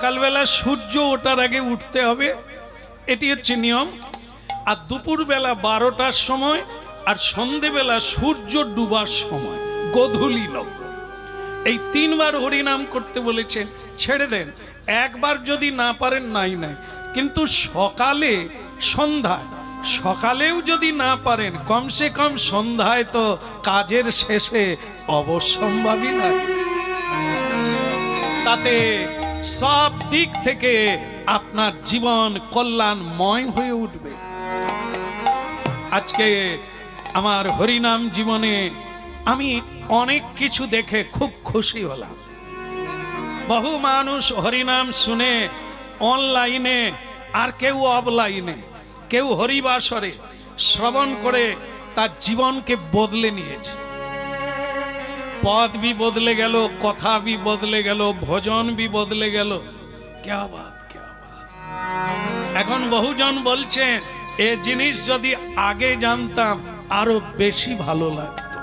সকালবেলা সূর্য ওঠার আগে উঠতে হবে, এটি হচ্ছে নিয়ম। আর দুপুরবেলা 12টার সময় আর সন্ধেবেলা সূর্য ডুবার সময়, গোধূলি লগ্ন, এই 3 বার হরিনাম করতে বলেছেন। ছেড়ে দেন, একবার যদি না পারেন নাই, কিন্তু সকালে সন্ধ্যায়, সকালেও যদি না পারেন কমসে কম সন্ধ্যায় তো কাজের শেষে অবশ্যম্ভাবী লাগে, তাতে সব দিক থেকে আপনার জীবন কল্যাণময় হয়ে উঠবে। আজকে আমার হরিনাম জীবনে আমি অনেক কিছু দেখে খুব খুশি হলাম। বহু মানুষ হরিনাম শুনে অনলাইনে, আর কেউ অফলাইনে, কেউ হরিবাসরে শ্রবণ করে তার জীবনকে বদলে নিয়েছে। पद भी बदले गेलो, कथा भी बदले गेलो, भोजन भी बदले गेलो। क्या बात, क्या बात। এখন বহুজন বলছেন এই জিনিস যদি আগে জানতাম আরো বেশি ভালো লাগতো।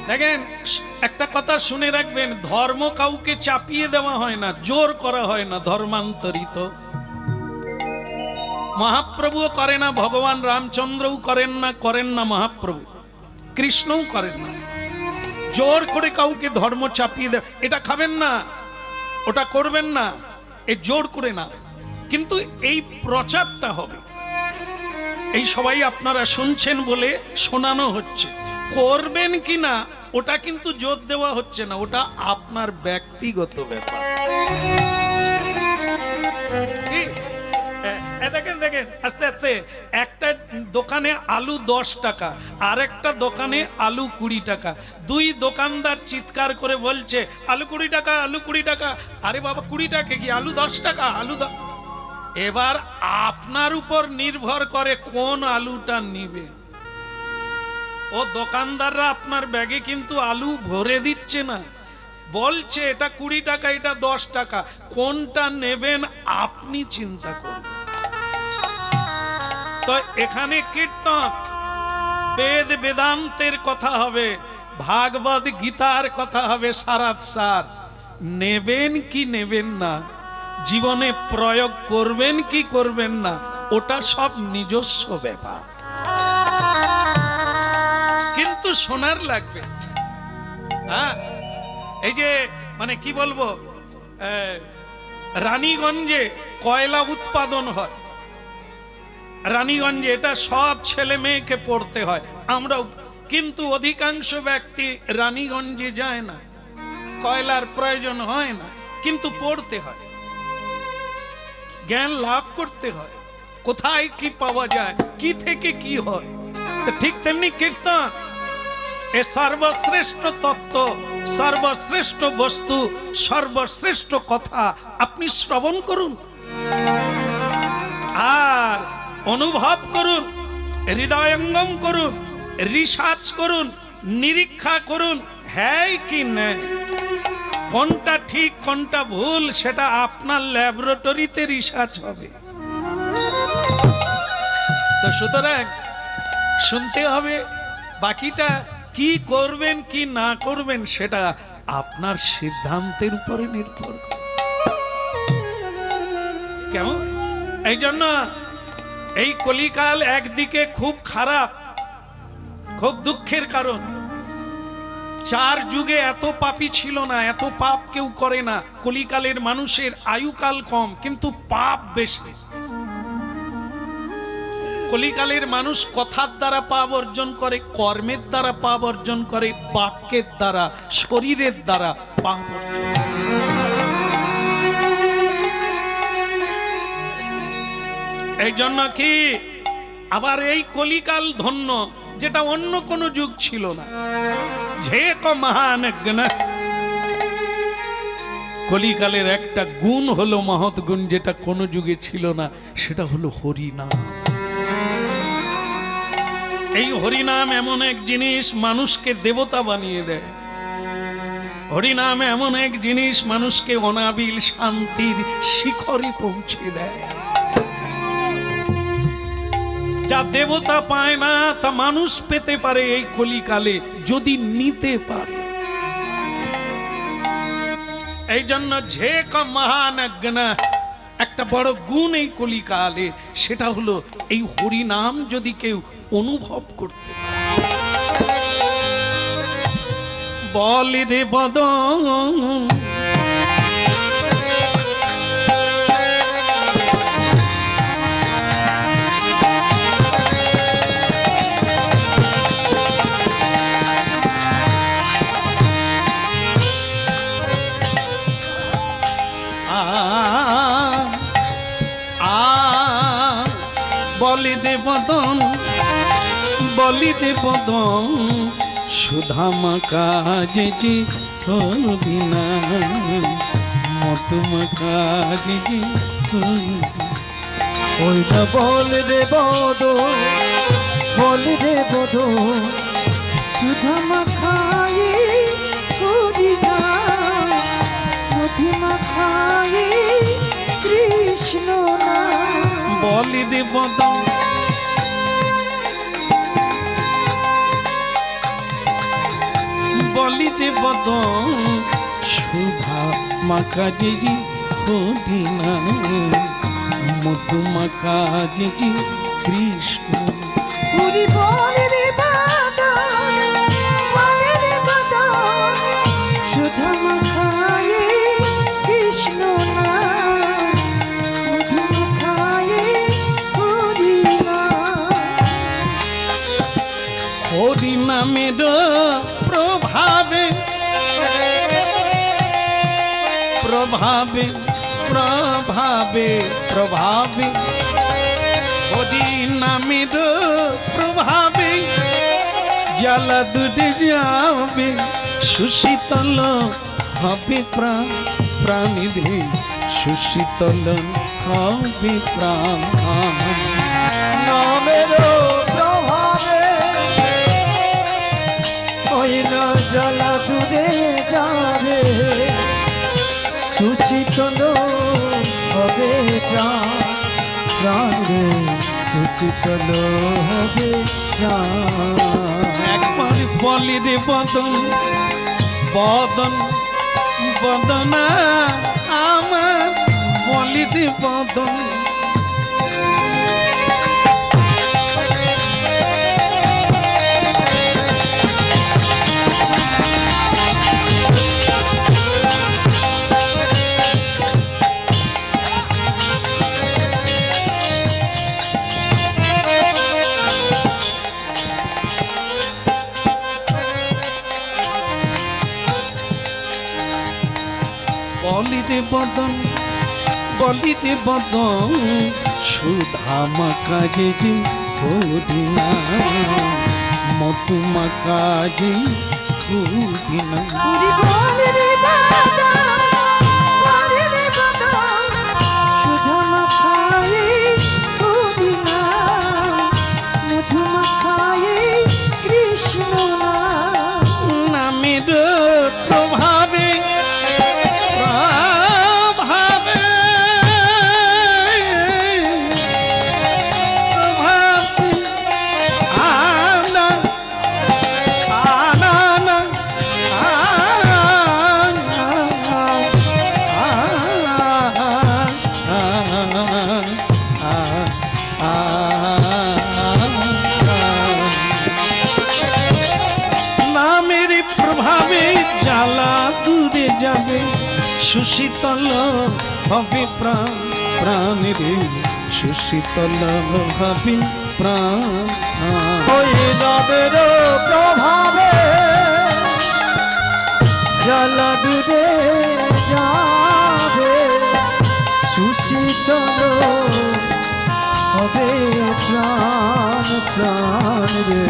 দেখেন, একটা কথা শুনে রাখবেন, ধর্ম কাউকে চাপিয়ে দেওয়া হয় না, জোর করা হয় না, ধর্মান্তরিত মহাপ্রভুও করে না, ভগবান রামচন্দ্রও করেন না মহাপ্রভু, কৃষ্ণও করেন না। জোর করে কাউকে ধর্ম চাপিয়ে দেয়, এটা খাবেন না, ওটা করবেন না, এ জোর করে না। কিন্তু এই প্রচারটা হবে, এই সবাই আপনারা শুনছেন বলে শোনানো হচ্ছে, করবেন কি না ওটা কিন্তু জোর দেওয়া হচ্ছে না, ওটা আপনার ব্যক্তিগত ব্যাপার। দেখেন দেখেন, আস্তে আস্তে একটা দোকানে আলু 10 টাকা, আর একটা দোকানে আলু 20 টাকা। দুই দোকানদার চিৎকার করে বলছে আলু 20 টাকা, আলু 20 টাকা। আরে বাবা, 20 টাকা কি, আলু 10 টাকা, আলু। এবার আপনার উপর নির্ভর করে কোন আলুটা নিবেন। ও দোকানদাররা আপনার ব্যাগে কিন্তু আলু ভরে দিচ্ছে না, বলছে এটা 20 টাকা, এটা 10 টাকা, কোনটা নেবেন আপনি চিন্তা করুন। তো এখানে কীর্তন, বেদ বেদান্তের কথা হবে, ভাগবত গীতার কথা হবে, সারাৎসার। নেবেন কি নেবেন না, জীবনে প্রয়োগ করবেন কি করবেন না, ওটা সব নিজস্ব ব্যাপার, কিন্তু শোনার লাগবে। হ্যাঁ, এই যে মানে কি বলবো, রানীগঞ্জে কয়লা উৎপাদন হয়, রানীগঞ্জে, এটা সব ছেলে মেয়েকে পড়তে হয়, আমরাও, কিন্তু অধিকাংশ ব্যক্তি রানীগঞ্জে যায় না, কয়লার প্রয়োজন হয় না, কিন্তু পড়তে হয়, জ্ঞান লাভ করতে হয়, কোথায় কি পাওয়া যায়, কি থেকে কি হয়। ঠিক তেমনি কীর্তন, এ সর্বশ্রেষ্ঠ তত্ত্ব, সর্বশ্রেষ্ঠ বস্তু, সর্বশ্রেষ্ঠ কথা আপনি শ্রবণ করুন আর অনুভব করুন, হৃদয়ঙ্গম করুন, রিসার্চ করুন, নিরীক্ষা করুন, হ্যাঁ কি না, কোনটা ঠিক কোনটা ভুল সেটা আপনার ল্যাবরেটরিতে রিসার্চ হবে। তো সুতরাং শুনতে হবে, বাকিটা কি করবেন কি না করবেন সেটা আপনার সিদ্ধান্তের উপরে নির্ভর করে। কেমন? এই জন্য এই কলিকাল একদিকে খুব খারাপ, খুব দুঃখের কারণ। 4 যুগে এত পাপী ছিল না, এত পাপ কেউ করে না। কলিকালের মানুষের আয়ুকাল কম, কিন্তু পাপ বেশি। কলিকালের মানুষ কথার দ্বারা পাপ অর্জন করে, কর্মের দ্বারা পাপ অর্জন করে, বাক্যের দ্বারা, শরীরের দ্বারা পাপ অর্জন করে। এই জন্য কি আবার এই কলিকাল ধন্য, যেটা অন্য কোন যুগ ছিল না। যে মহান জ্ঞান, কলিকালের একটা গুণ হলো মহৎ গুণ, যেটা কোনো যুগে ছিল না, সেটা হলো হরিনাম। এই হরিনাম এমন এক জিনিস মানুষকে দেবতা বানিয়ে দেয়। হরিনাম এমন এক জিনিস মানুষকে অনাবিল শান্তির শিখরে পৌঁছে দেয়। যা দেবতা পায় না তা মানুষ পেতে পারে এই কলিকালে, যদি নিতে পারে। এই জন্য যে মহান জ্ঞান একটা বড় গুণ এই কলিকালে, সেটা হলো এই হরি নাম যদি কেউ অনুভব করতে পারে। বল রে বদন বলি দে বদন, বলি দে বদন, সুধামা কাজে যে হদিনা, মতুমা কাজে যে ওইটা বল রে বদন, বল রে বদন, সুধামা খায়ে হরিনা, মধুমা খায়ে কৃষ্ণ না। বলি দে বদন, বলি দে বদন, সুধা মাকাজে যে হদিনা, মধুমা কাজে যে কৃষ্ণ। হরি বল রে বদন, বল রে বদন, সুধামা খায়ে কৃষ্ণ না, মধুমা খায়ে হরিনা। হরি নামের প্রভাবে, প্রভাবে, প্রভাবে, প্রভাবে, হরি নামের প্রভাবে জ্বালা দুটে যাবে, সুশীতল হবে প্রাণ, প্রাণীরে সুশীতল হবে প্রাণ। নামের প্রভাবে ওই না জ্বালা দূরে যাবে, সুশীতল হবে প্রাণ, প্রাণ রে সুশীতল হবে প্রাণ। একবার বলি রে বদন, বদন, বদনা আমার, বলি রে বদন। বলি রে বদন, বলি রে বদন, সুধামা কাজে যে হদিনা, মতুমা কাজে হদিনা। হরি বল রে বদন, বল রে বদন, সুধামা খায়ে হরিনা, মধুমা খায়ে কৃষ্ণ না। নামের প্রভাবে, প্রভাবে, প্রভাবে, আনা, আনা, আনা, নামের প্রভাবে জ্বালা দূরে যাবে, সুশীতল হবে প্রাণ, প্রাণীরে সুশীতল হবে প্রাণ। ওই নামের প্রভাবে জ্বালা দূরে যাবে, সুশীতল হবে প্রাণ, প্রাণ রে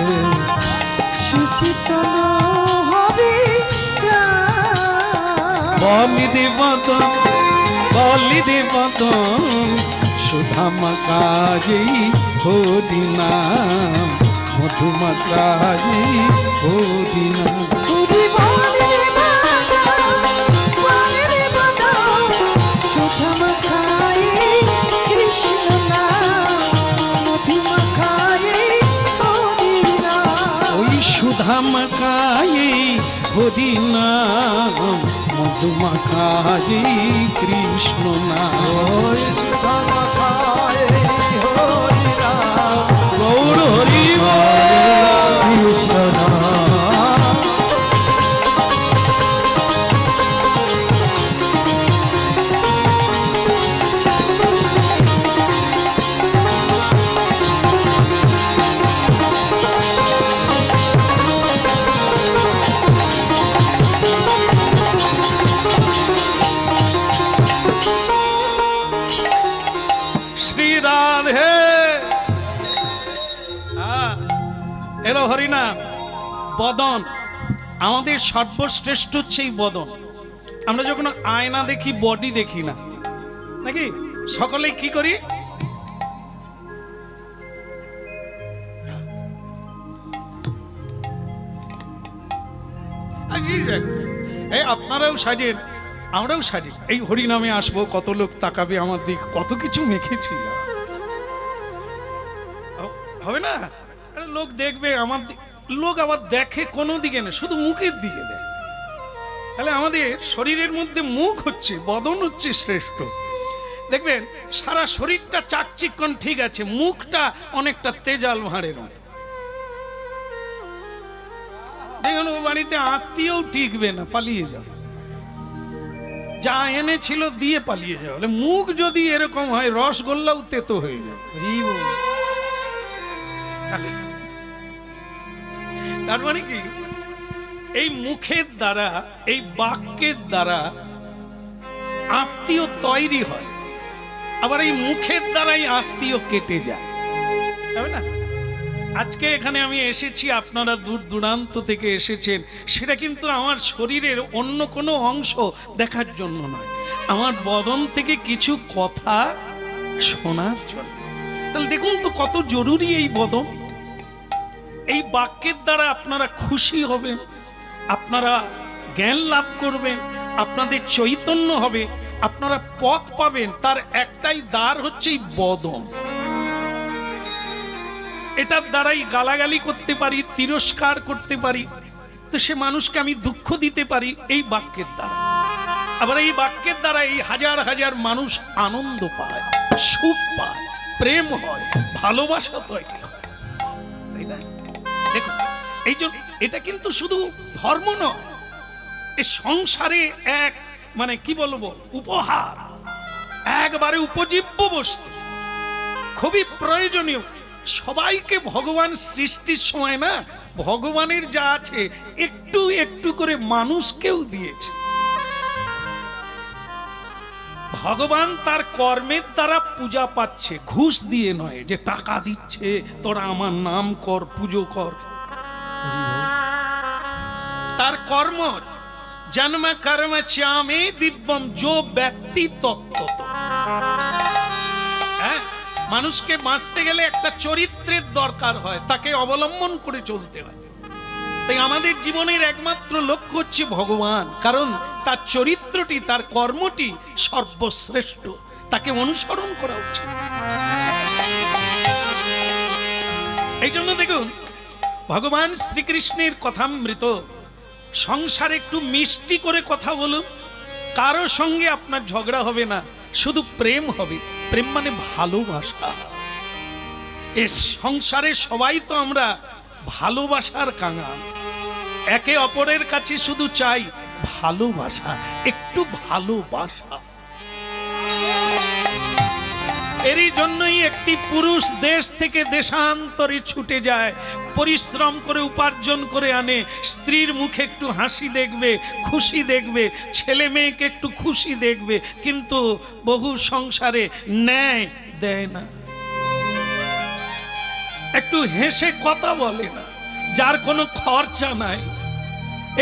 সুশীতল হবে প্রাণ। বলি রে বদন, বলি রে বদন, সুধামা কাজে হদিনা, মধুমা কাজে হদিনা। হরি বল রে বদন, বল রে বদন, সুধামা খায়ে কৃষ্ণ না, মধুমা খায়ে হরিনা। ওই সুধামা কাজে হদিনা, মধুমাখাই কৃষ্ণ নাম ওই সুধা মাখায় হরি রাম গৌর হরি কৃষ্ণ নাম শ্রী রাধে এলো হরিনাম বদন আমাদের সর্বশ্রেষ্ঠ হচ্ছে এই বদন। আমরা যখন আয়না দেখি বডি দেখি না নাকি, সকলেই কি করি এই আপনারাও সাজেন আমরাও সাজি, এই হরিনামে আসবো কত লোক তাকাবে আমার দিক, কত কিছু মেখেছি হবে না, আরে লোক দেখবে আমার লোক আবার দেখে কোনো দিকে না, শুধু মুখের দিকে দেয়। তাহলে আমাদের শরীরের মধ্যে মুখ হচ্ছে, বদন হচ্ছে শ্রেষ্ঠ। দেখবেন সারা শরীরটা চাকচিক্যন ঠিক আছে, মুখটা অনেকটা তেজাল ভাঁড়ের মতো। দেখুন ও বাড়িতে আত্মীয়ও টিকবে না, পালিয়ে যাবে, যা এনেছিল দিয়ে পালিয়ে যাবে। মুখ যদি এরকম হয় রসগোল্লাও তেতো হয়ে যাবে। তার মানে কি এই মুখের দ্বারা এই বাক্যের দ্বারা আত্মীয় তৈরি হয়, আবার এই মুখের দ্বারাই আত্মীয় কেটে যায়, তাই না? আজকে এখানে আমি এসেছি, আপনারা দূর দূরান্ত থেকে এসেছেন, সেটা কিন্তু আমার শরীরের অন্য কোনো অংশ দেখার জন্য নয়, আমার বদন থেকে কিছু কথা শোনার জন্য। তাহলে দেখুন তো কত জরুরি এই বদন। এই বাক্যের দ্বারা আপনারা খুশি হবেন, আপনারা জ্ঞান লাভ করবেন, আপনাদের চৈতন্য হবে, আপনারা পথ পাবেন। তার একটাই দ্বার হচ্ছে এই বদন। এটার দ্বারাই গালাগালি করতে পারি, তিরস্কার করতে পারি, তো সে মানুষকে আমি দুঃখ দিতে পারি এই বাক্যের দ্বারা। আবার এই বাক্যের দ্বারা এই হাজার হাজার মানুষ আনন্দ পায়, সুখ পায়, প্রেম হয়, ভালোবাসা তৈরি হয়, তাই না? দেখুন এই জন্য এটা কিন্তু শুধু ধর্ম নয়, এই সংসারে এক মানে কি বলবো উপহার, একবারে উপজীব্য বস্তু, খুবই প্রয়োজনীয়। সবাইকে ভগবান সৃষ্টির সময় না ভগবানের যা আছে একটু একটু করে মানুষকেও দিয়েছে। ভগবান তার কর্মের দ্বারা পূজা পাচ্ছে, ঘুষ দিয়ে নয় যে টাকা দিচ্ছে তোরা আমার নাম কর, পুজো কর। তার কর্ম জন্ম কর্ম চামে দিব্যম যো ব্যক্তি তত্ত্ব। হ্যাঁ, মানুষকে বাঁচতে গেলে একটা চরিত্রের দরকার হয়, তাকে অবলম্বন করে চলতে হয়। তাই আমাদের জীবনের একমাত্র লক্ষ্য হচ্ছে ভগবান, কারণ তার চরিত্রটি, তার কর্মটি সর্বশ্রেষ্ঠ, তাকে অনুসরণ করা উচিত। এই জন্য দেখুন ভগবান শ্রীকৃষ্ণের কথামৃত, সংসারে একটু মিষ্টি করে কথা বলুন, কারো সঙ্গে আপনার ঝগড়া হবে না, শুধু প্রেম হবে। প্রেম মানে ভালোবাসা। এ সংসারে সবাই তো আমরা ভালোবাসার কাঙাল, একে অপরের কাছে শুধু চাই ভালোবাসা, একটু ভালোবাসা। এরই জন্যই একটি পুরুষ দেশ থেকে দেশান্তরে ছুটে যায়, পরিশ্রম করে উপার্জন করে আনে, স্ত্রীর মুখে একটু হাসি দেখবে, খুশি দেখবে, ছেলে মেয়েকে একটু খুশি দেখবে, কিন্তু বহু সংসারে ন্যায় দেয় না, একটু হেসে কথা বলে না, যার কোনো খরচা নাই,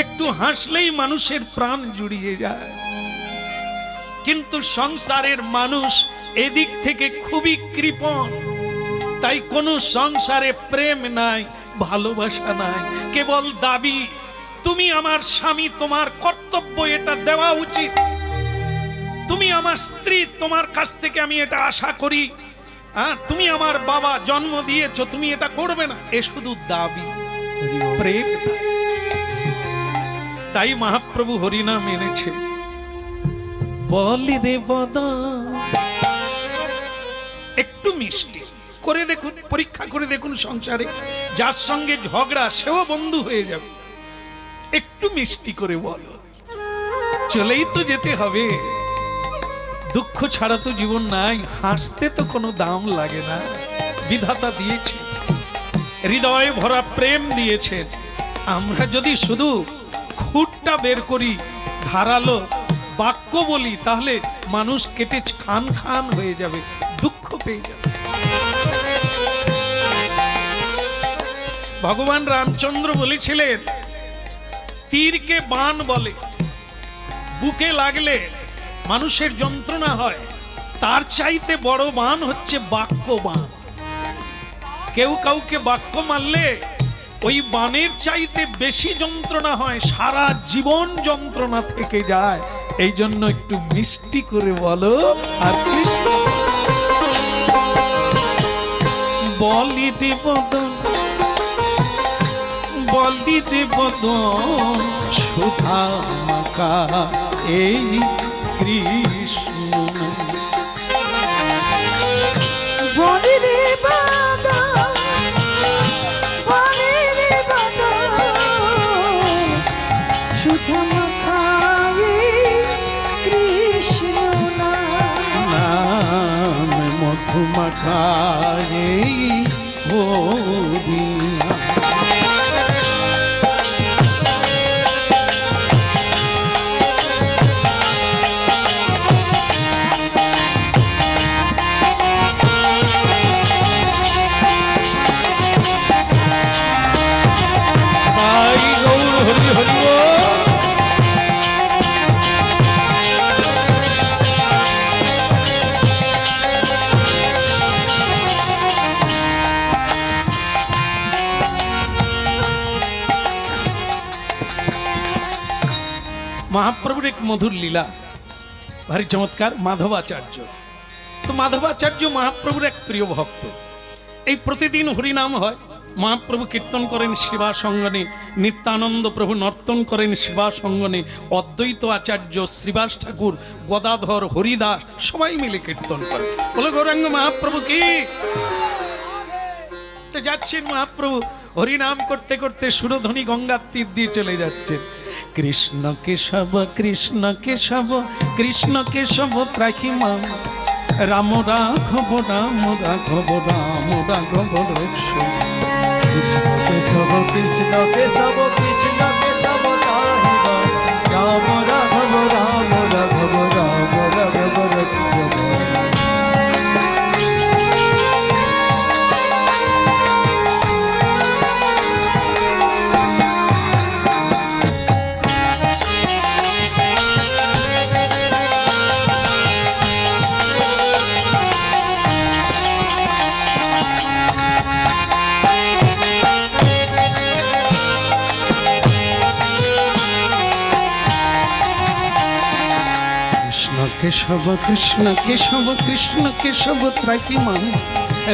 একটু হাসলেই মানুষের প্রাণ জুড়িয়ে যায়। কিন্তু সংসারের মানুষ এদিক থেকে খুবই কৃপণ, তাই কোনো সংসারে প্রেম নাই, ভালোবাসা নাই, কেবল দাবি তুমি আমার স্বামী, তোমার কর্তব্য এটা দেওয়া উচিত, তুমি আমার স্ত্রী, তোমার কাছ থেকে আমি এটা আশা করি, তুমি আমার বাবা জন্ম দিয়েছো, তুমি এটা করবে না, এ শুধু দাবি, প্রেম। তাই মহাপ্রভু হরিনাম এনেছে। বলি রে বদন, একটু মিষ্টি করে দেখুন, পরীক্ষা করে দেখুন, সংসারে যার সঙ্গে ঝগড়া সেও বন্ধু হয়ে যাবে। একটু মিষ্টি করে বলো, চলেই তো যেতে হবে, দুঃখ ছাড়া তো জীবন নাই, হাসতে তো কোনো দাম লাগে না। বিধাতা দিয়েছে, হৃদয়ে ভরা প্রেম দিয়েছেন। আমরা যদি শুধু খুঁটটা বের করি, ধারালো বাক্য বলি, তাহলে মানুষ কেটে খান খান হয়ে যাবে, দুঃখ পেয়ে যাবে। ভগবান রামচন্দ্র বলেছিলেন, তীরকে বাণ বলে, বুকে লাগলে মানুষের যন্ত্রণা হয়, তার চাইতে বড় বাণ হচ্ছে বাক্য বাণ। কেউ কাউকে বাক্য মারলে ওই বাণের চাইতে বেশি যন্ত্রণা হয়, সারা জীবন যন্ত্রণা থেকে যায়। এই জন্য একটু মিষ্টি করে বলো। আর কৃষ্ণ বলিতে বদন, বলিতে বদন সুধা মাখা এই কৃষ্ণ। বলি রে বদন, বলি রে বদন সুধা মাখা এই কৃষ্ণ নাম মধু মাখা এই হরিনাম। মহাপ্রভুর এক মধুর লীলা, ভারী চমৎকার। মাধবাচার্য, তো মাধবাচার্য মহাপ্রভুর এক প্রিয় ভক্ত। এই প্রতিদিন হরিনাম হয়, মহাপ্রভু কীর্তন করেন শ্রীবাসঙ্গনে, নিত্যানন্দ প্রভু নর্তন করেন শ্রীবাসঙ্গনে, অদ্বৈত আচার্য, শ্রীবাস ঠাকুর, গদাধর, হরিদাস সবাই মিলে কীর্তন করে। বলে গৌরাঙ্গ মহাপ্রভু কি? তো যাচ্ছেন মহাপ্রভু হরিনাম করতে করতে সুরধ্বনি গঙ্গার তীর দিয়ে চলে যাচ্ছেন। কৃষ্ণ কেশব কৃষ্ণ কেশব কৃষ্ণ কেশব ত্রাহি মাম, রাম রাঘব রাম রাঘব রাম রাঘব রক্ষ। কৃষ্ণ কেশব কৃষ্ণ কেশব কৃষ্ণ কেশব ত্রাহি মাম, রাম রাঘব রাম রাঘব রাম রাঘব রক্ষ। কেশব কৃষ্ণ কেশব কৃষ্ণ কেশব ত্রাহি মাম,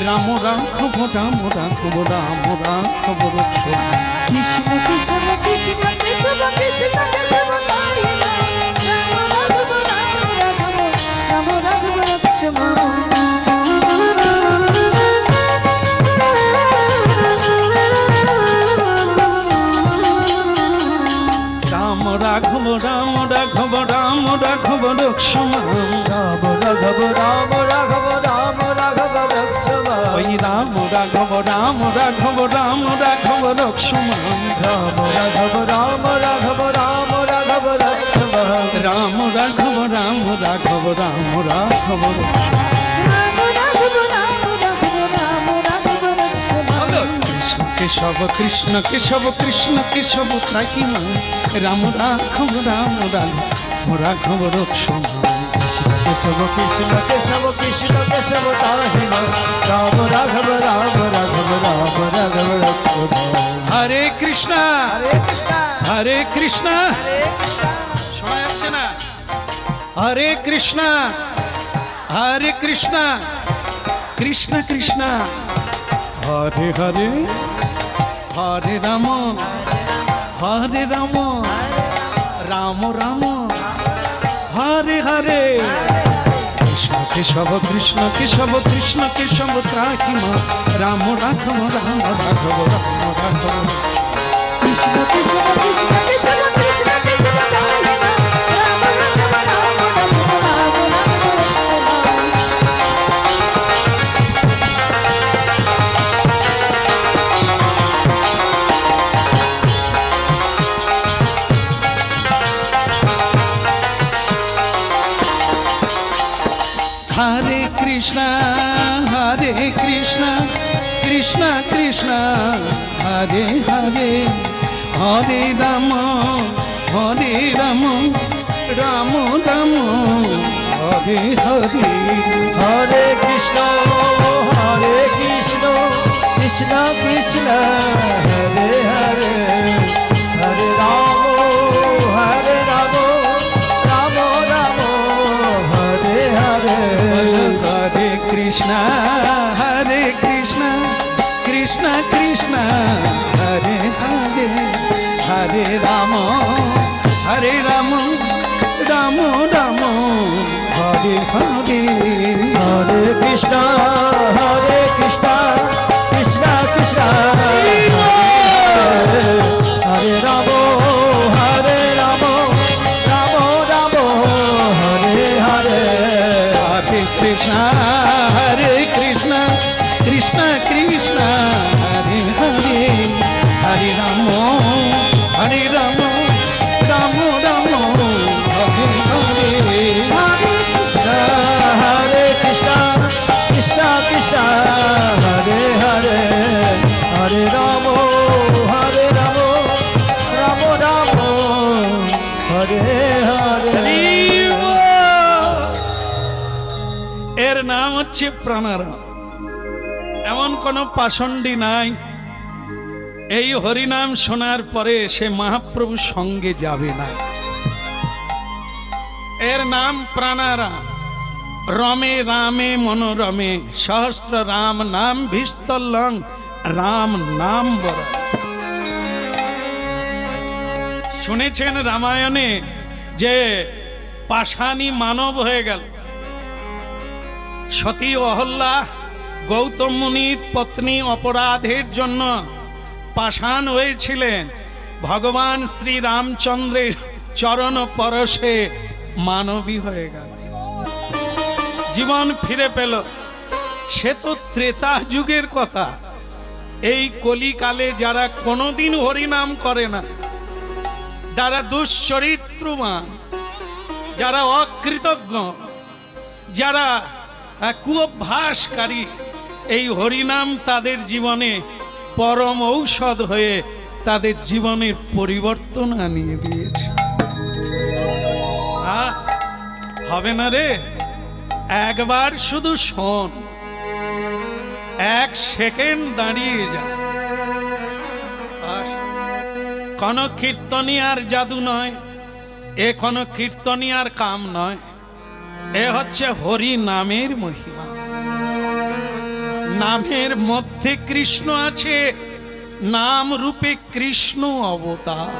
রাম রাঘব রাম রাঘব রাম রাঘব রক্ষ। কৃষ্ণ কেশব কৃষ্ণ কেশব কৃষ্ণ কেশব ত্রাহি মাম, রাম রাঘব রাম রাঘব রাম রাঘব রক্ষ। রাম রাঘব রাম রাঘব রাম রাঘব রক্ষ। রাম রাঘব রাম রাঘব রাম রাঘব রক্ষ। ওই রাম রাঘব রাম রাঘব রাম রাঘব রক্ষ। রাম রাঘব রাম রাঘব রাম রাঘব রক্ষ। রাম রাঘব রাম রাঘব রাম রাঘব রক্ষ। কেশব কৃষ্ণ কেশব কৃষ্ণ কেশব ত্রাহি মাম, রাম রাঘব রাম রাঘব রাঘব রক্ষ। কেশব কৃষ্ণ কেশব কৃষ্ণ কেশব ত্রাহি মাম, রাম রাঘব রাম রাঘব রাম রাঘব রক্ষ। হরে কৃষ্ণ হরে কৃষ্ণ হরে কৃষ্ণ, শোনা যাচ্ছে না? হরে কৃষ্ণ হরে কৃষ্ণ, কৃষ্ণ কৃষ্ণ হরে হরে, হরে রাম হরে রাম রাম রাম হরে হরে কৃষ্ণ কেশব কৃষ্ণ কেশব কৃষ্ণ কেশব ত্রাহি মা রাম রাঘব রাম রাঘব রাম রাঘব কৃষ্ণ কৃষ্ণ কৃষ্ণ কৃষ্ণ কৃষ্ণ কৃষ্ণ রাম রাম রাম রাম হরে কৃষ্ণ কৃষ্ণ কৃষ্ণ হরে হরে হরে রাম রাম রাম হরে হরে হরে কৃষ্ণ কৃষ্ণ কৃষ্ণ হরে হরে হরে রাম রাম রাম হরে হরে হরে কৃষ্ণ কৃষ্ণ কৃষ্ণ হরে হরে হরে রাম রাম রাম হরে হরে হরে কৃষ্ণ কৃষ্ণ কৃষ্ণ হরে রাম রাম রাম হরে হরে হরে কৃষ্ণ কৃষ্ণ কৃষ্ণ হরে হরে হরে রাম রাম রাম হরে হরে হরে কৃষ্ণ কৃষ্ণ হরে হরে হরে রাম রাম হরে হরে এর নাম হচ্ছে প্রাণারাম। এমন কোন পাষণ্ডী নাই এই হরিনাম শোনার পরে সে মহাপ্রভুর সঙ্গে যাবে না। এর নাম প্রাণারাম। রমে রামে মনোরমে সহস্র রাম নাম ভিস্তলং রাম নাম বর। শুনেছেন রামায়ণে যে পাষাণী মানব হয়ে গেল। সতী অহল্যা গৌতম মুনির পত্নী অপরাধের জন্য পাষাণ হয়েছিলেন। ভগবান শ্রী রামচন্দ্রের চরণ পরশে মানবী হয়ে গেল, জীবন ফিরে পেল। সে তো ত্রেতা যুগের কথা। এই কলিকালে যারা কোনোদিন হরিনাম করে না, যারা দুশ্চরিত্রবান, যারা অকৃতজ্ঞ, যারা কুঅভ্যাসকারী, এই হরিনাম তাদের জীবনে পরম ঔষধ হয়ে তাদের জীবনের পরিবর্তন আনিয়ে দিয়েছে। হবে না রে, একবার শুধু শোন, এক সেকেন্ড দাঁড়িয়ে যা। কোন কীর্তনিয়ার জাদু নয়, এ কোন কীর্তনিয়ার কাম নয়, এ হচ্ছে হরি নামের মহিমা। নামের মধ্যে কৃষ্ণ আছে, নাম রূপে কৃষ্ণ অবতার।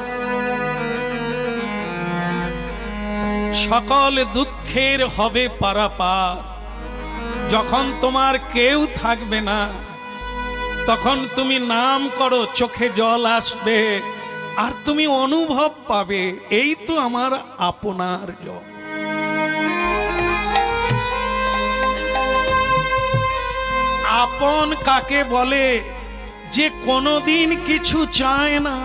সকল দুঃখের হবে পারাপার। যখন তোমার কেউ থাকবে না, তখন তুমি নাম করো, চোখে জল আসবে, আর তুমি অনুভব পাবে এই তো আমার আপনার জল। আপন কাকে বলে? যে কোনোদিন কিছু চায় না,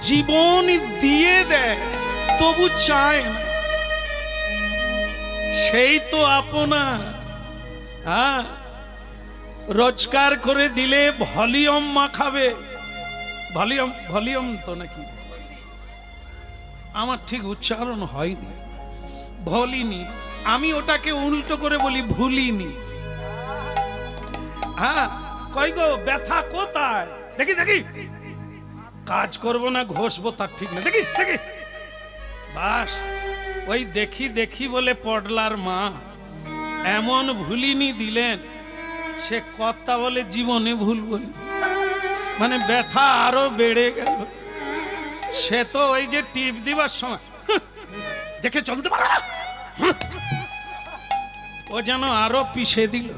জীবন দিয়ে দেয় তবু চায় না, সেই তো আপনার। হ্যাঁ, রোজগার করে দিলে ভলিউম মাখাবে। ভলিউম তো নাকি আমার ঠিক উচ্চারণ হয়নি, ভলিনি, আমি ওটাকে উল্টো করে বলি ভুলিনি। হ্যাঁ, কই গো ব্যথা কোথায়? দেখি দেখি, কাজ করবো না ঘষবো তার ঠিক না, দেখি দেখি। বাস ওই দেখি দেখি বলে পডলার মা এমন ভুলিনি দিলেন, সে কথা বলে জীবনে ভুলবো না, মানে ব্যথা আরো বেড়ে গেল। সে তো ওই যে টিপ দিবার সময় দেখে চলতে পারো না? হুঁ। ও যেন আরো পিষে দিল।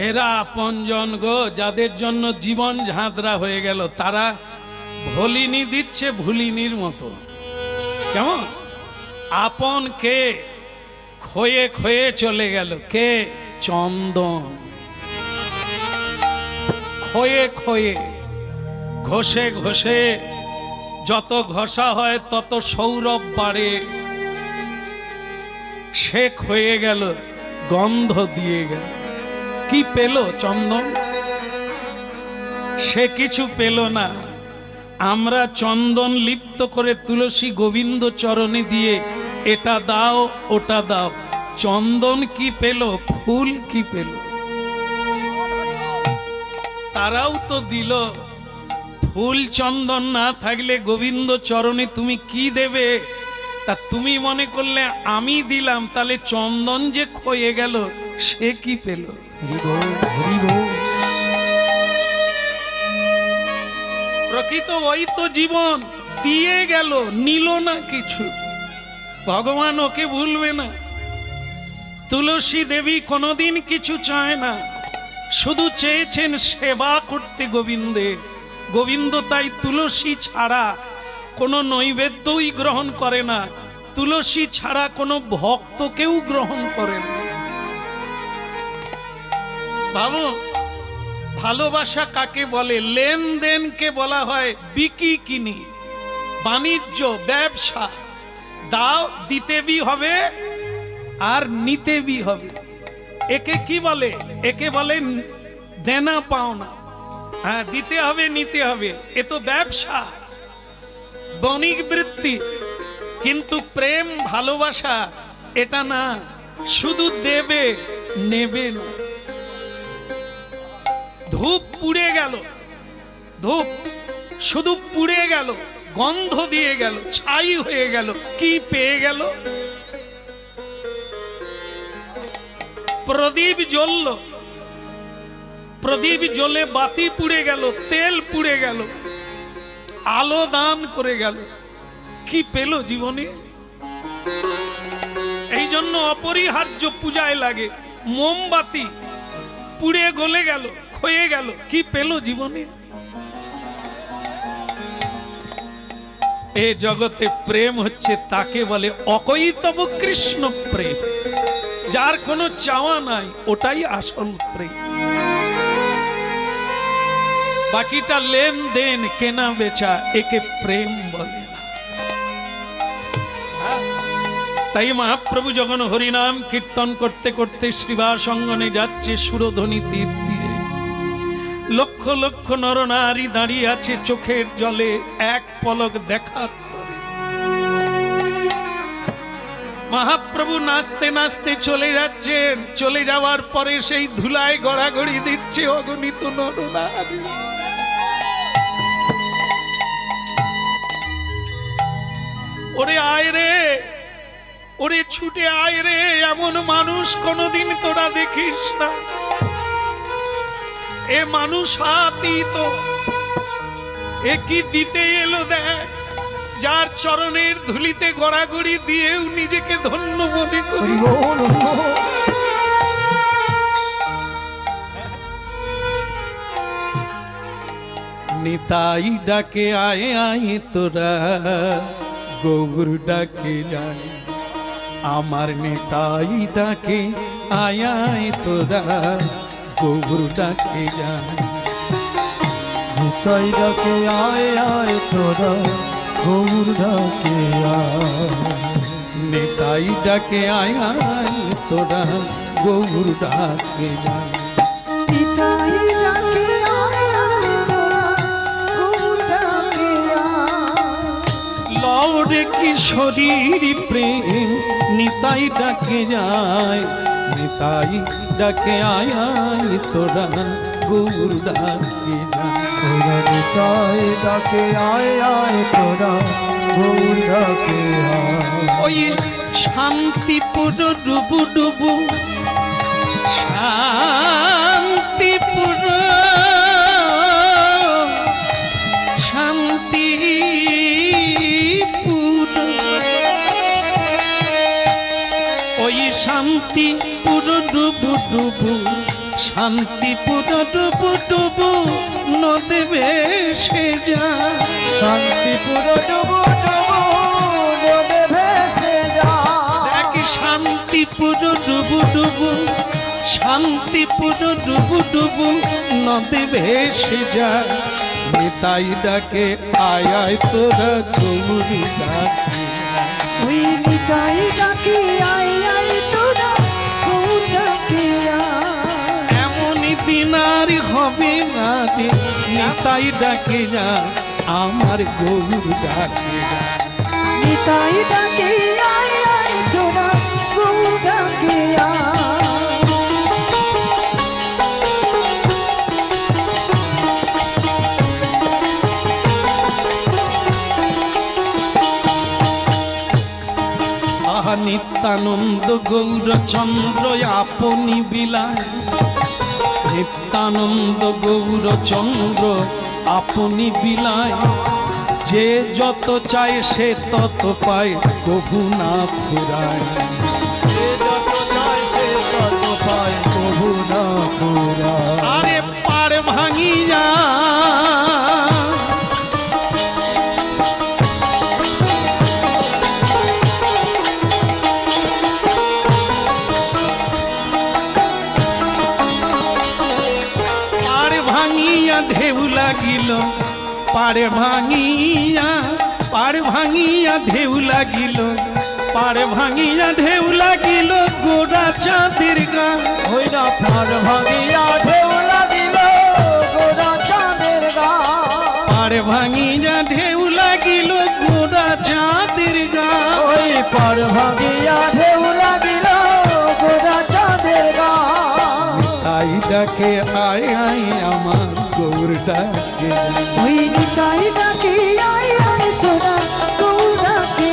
এরা আপনজন গো, যাদের জন্য জীবন ঝাঁদরা হয়ে গেল, তারা ভলিনি দিচ্ছে ভুলিনির মতো। কেমন আপন কে ক্ষয়ে ক্ষয়ে চলে গেল, কে? চন্দন। ক্ষয়ে ক্ষয়ে, ঘষে ঘষে, যত ঘষা হয় তত সৌরভ বাড়ে। সে ক্ষয়ে গেল, গন্ধ দিয়ে গেল। কি পেল চন্দন? সে কিছু পেল না। আমরা চন্দন লিপ্ত করে তুলসী গোবিন্দ চরণে দিয়ে এটা দাও ওটা দাও। চন্দন কি পেল? ফুল কি পেল? তারাও তো দিল। ফুল চন্দন না থাকলে গোবিন্দ চরণে তুমি কি দেবে? তা তুমি মনে করলে আমি দিলাম, তাহলে চন্দন যে ক্ষয়ে গেল সে কি পেল? হরি বল, হরি বল। প্রকৃত ওই তো জীবন দিয়ে গেল, নিল না কিছু। ভগবান ওকে ভুলবে না। তুলসী দেবী কোনোদিন কিছু চায় না, শুধু চেয়েছেন সেবা করতে গোবিন্দে। গোবিন্দ তাই তুলসী ছাড়া কোনো নৈবেদ্যই গ্রহণ করে না, তুলসী ছাড়া কোনো ভক্তকেও গ্রহণ করে না। ভাবো, ভালোবাসা কাকে বলে? লেনদেনকে বলা হয় বিকি কিনি, বাণিজ্য, ব্যবসা। দাও, দিতে বি হবে আর নিতে বি হবে। একে কি বলে? একে বলে দেনা পাওনা। হ্যাঁ, দিতে হবে নিতে হবে, এ তো ব্যবসা, বণিক বৃত্তি। কিন্তু প্রেম ভালোবাসা এটা না, শুধু দেবে নেবে না। ধূপ পুড়ে গেল, ধূপ শুধু পুড়ে গেল, গন্ধ দিয়ে গেল, ছাই হয়ে গেল, কি পেয়ে গেল? প্রদীপ জ্বলল, প্রদীপ জ্বলে বাতি পুড়ে গেল, তেল পুড়ে গেল, আলো দান করে গেল, কি পেল জীবনে? এই জন্য অপরিহার্য পূজায় লাগে মোমবাতি। পুড়ে গলে গেল, ক্ষয়ে গেল, কি পেল জীবনে? এ জগতে প্রেম হচ্ছে তাকে বলে অকৈতব কৃষ্ণ প্রেম। যার কোনো চাওয়া নাই, ওটাই আসল প্রেম। বাকিটা লেনদেন, কেনা বেচা, একে প্রেম বলে না। তাই মহাপ্রভু যখন হরিনাম কীর্তন করতে করতে শ্রীবাস অঙ্গনে যাচ্ছে সুরধ্বনি তীর দিয়ে, লক্ষ লক্ষ নরনারী দাঁড়িয়ে আছে চোখের জলে এক পলক দেখার পরে। মহাপ্রভু নাচতে নাচতে চলে যাচ্ছেন। চলে যাওয়ার পরে সেই ধুলায় গড়াগড়ি দিচ্ছে অগণিত নরনারী। ওরে আয় রে, ওরে ছুটে আয় রে, এমন মানুষ কোনদিন তোরা দেখিস না। এ মানুষ আতীত, এ কি দিতে এলো দেখ। যার চরণের ধুলিতে গড়াগড়ি দিয়েও নিজেকে ধন্য মনে করি। হরি বল, হরি বল। নিতাই ডাকে আয় আয় তোরা, গৌর ডাকে যায়। আমার নিতাই ডাকে আয় আয় তোরা, গৌর ডাকে যায়। নিতাই ডাকে আয় আয় তোরা, গৌর ডাকে আয়। নিতাই ডাকে আয় আয় তোরা, গৌর ডাকে যায়। নিতাই ডাকে আয় আয় তোরা, গৌর ডাকে আয়। লওরে কিশোরীর প্রেম, নিতাই ডাকে যায়। নিতাই ডাকে আয় আয় তোরা, গৌর ডাকে যায়। ওরা নিতাই ডাকে আয় আয় তোরা, গৌর ডাকে আয়। ওই শান্তিপুর ডুবু ডুবু, শান্তিপুর, শান্তিপুর ওই শান্তি পুরো ডুবু ডুবু, শান্তি পুরো ডুবু ডুবু, নদী ভেসে যায়। শান্তিপুর ডুবু ডুবু নদে ভেসে যায়। দেখ শান্তি পুরো ডুবু ডুবু, শান্তি পুরো ডুবু ডুবু, নদী ভেসে যায়। নিতাই ডাকে আয় আয় তোরা গৌরী ডাকে। ওই নিতাই ডাকে আয় আয় তোরা গৌর ডাকে আয়। এমনই দিন আর হবে না রে, নিতাই ডাকে যা আমার গৌর ডাকে যা। নিতাই ডাকে আয় আয় তোরা গৌর ডাকে আয়। আহা নিত্যানন্দ গৌরচন্দ্র আপনি বিলায়, নিত্যানন্দ গৌরচন্দ্র আপনি বিলায়। যে যত চায় সে তত পায়, প্রভু না ফুরায়। যে যত চায় সে তত পায়, প্রভু না ফুরায়। আরে পার ভাঙিয়া ঢেউ লাগিল, পাড়ে ভাঙিয়া, পাড় ভাঙিয়া ঢেউ লাগিল, পাড় ভাঙিয়া ঢেউ লাগিল, গোড়া চাঁদের গা। ওই না পার ভাঙিয়া ঢেউ লাগিল, গোরা চাঁদের গা। পাড় ভাঙিয়া ঢেউ লাগিল, গোড়া চাঁদের গা। ওই পার ভাঙিয়া ঢেউ লাগিল, গোরা চাঁদের গা। তাই ডাকে আয় আয় আমার গৌর ডাকে। ওই নিতাই ডাকে আয় আয় তোরা গৌর ডাকে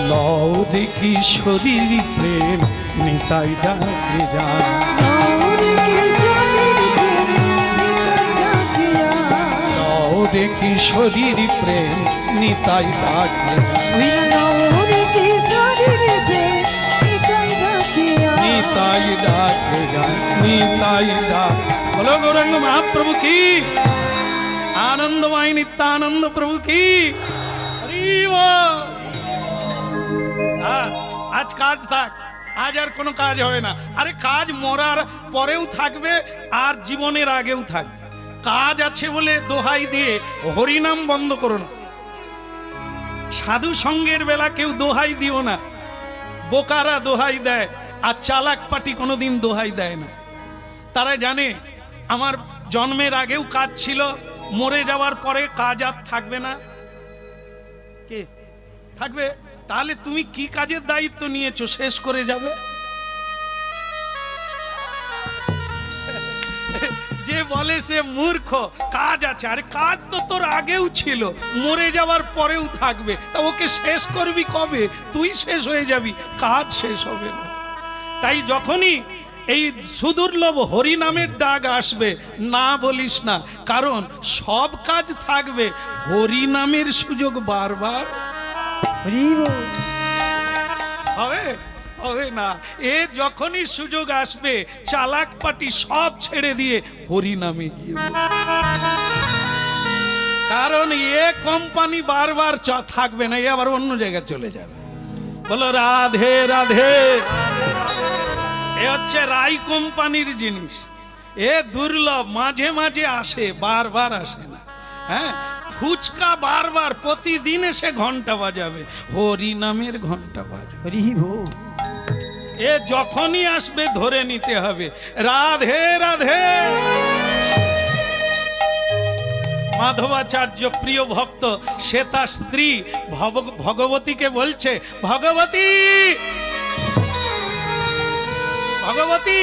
লৌরে কিশোরীর প্রেম নিতাই ডাকে যা। লৌরে কিশোরীর প্রেম নিতাই ডাকে, নিতাই ডাকে যা, নিতাই ডাক। বলো গৌরাঙ্গ মহাপ্রভু কি, আনন্দময় নিত্যানন্দ প্রভু কি। হরি বল। আজ কাজ থাক, আজ আর কোনো কাজ হবে না। আরে কাজ মরার পরেও থাকবে আর জীবনের আগেও থাকবে। কাজ আছে বলে দোহাই দিয়ে হরিনাম বন্ধ করো না। সাধু সঙ্গের বেলা কেউ দোহাই দিও না। বোকারা দোহাই দেয়, আর চালাক পাটি কোনোদিন দোহাই দেয় না। তারা জানে আমার জন্মের আগেও কাজ ছিল, মরে যাওয়ার পরে কাজ আর থাকবে না। কে থাকবে? তাহলে তুমি কি কাজের দায়িত্ব নিয়েছো শেষ করে যাবে? যে বলে সে মূর্খ। কাজ আছে, আরে কাজ তো তোর আগেও ছিল, মরে যাওয়ার পরেও থাকবে, তা ওকে শেষ করবি কবে? তুই শেষ হয়ে যাবি, কাজ শেষ হবে না। তাই যখনই এই সুদুর্লভ হরি নামের ডাক আসবে, না বলিস না, কারণ সব কাজ থাকবে, হরি নামের সুযোগ বারবার হবে হবে না। এ যখনই সুযোগ আসবে, চালাক পাটি সব ছেড়ে দিয়ে হরি নামে গিয়ে, কারণ এ কোম্পানি বারবার থাকবে না, এ আবার অন্য জায়গায় চলে যাবে। বলো রাধে রাধে। এ হচ্ছে রাই কোম্পানির জিনিস, এ দুর্লভ, মাঝে মাঝে আসে, বারবার আসে না। হ্যাঁ, ফুচকা বারবার প্রতিদিন এসে ঘন্টা বাজাবে, হরি নামের ঘন্টা বাজবে। এ যখনই আসবে ধরে নিতে হবে রাধে রাধে। মাধবাচার্য প্রিয় ভক্ত সে তার স্ত্রী ভগবতীকে বলছে, ভগবতী ভগবতী,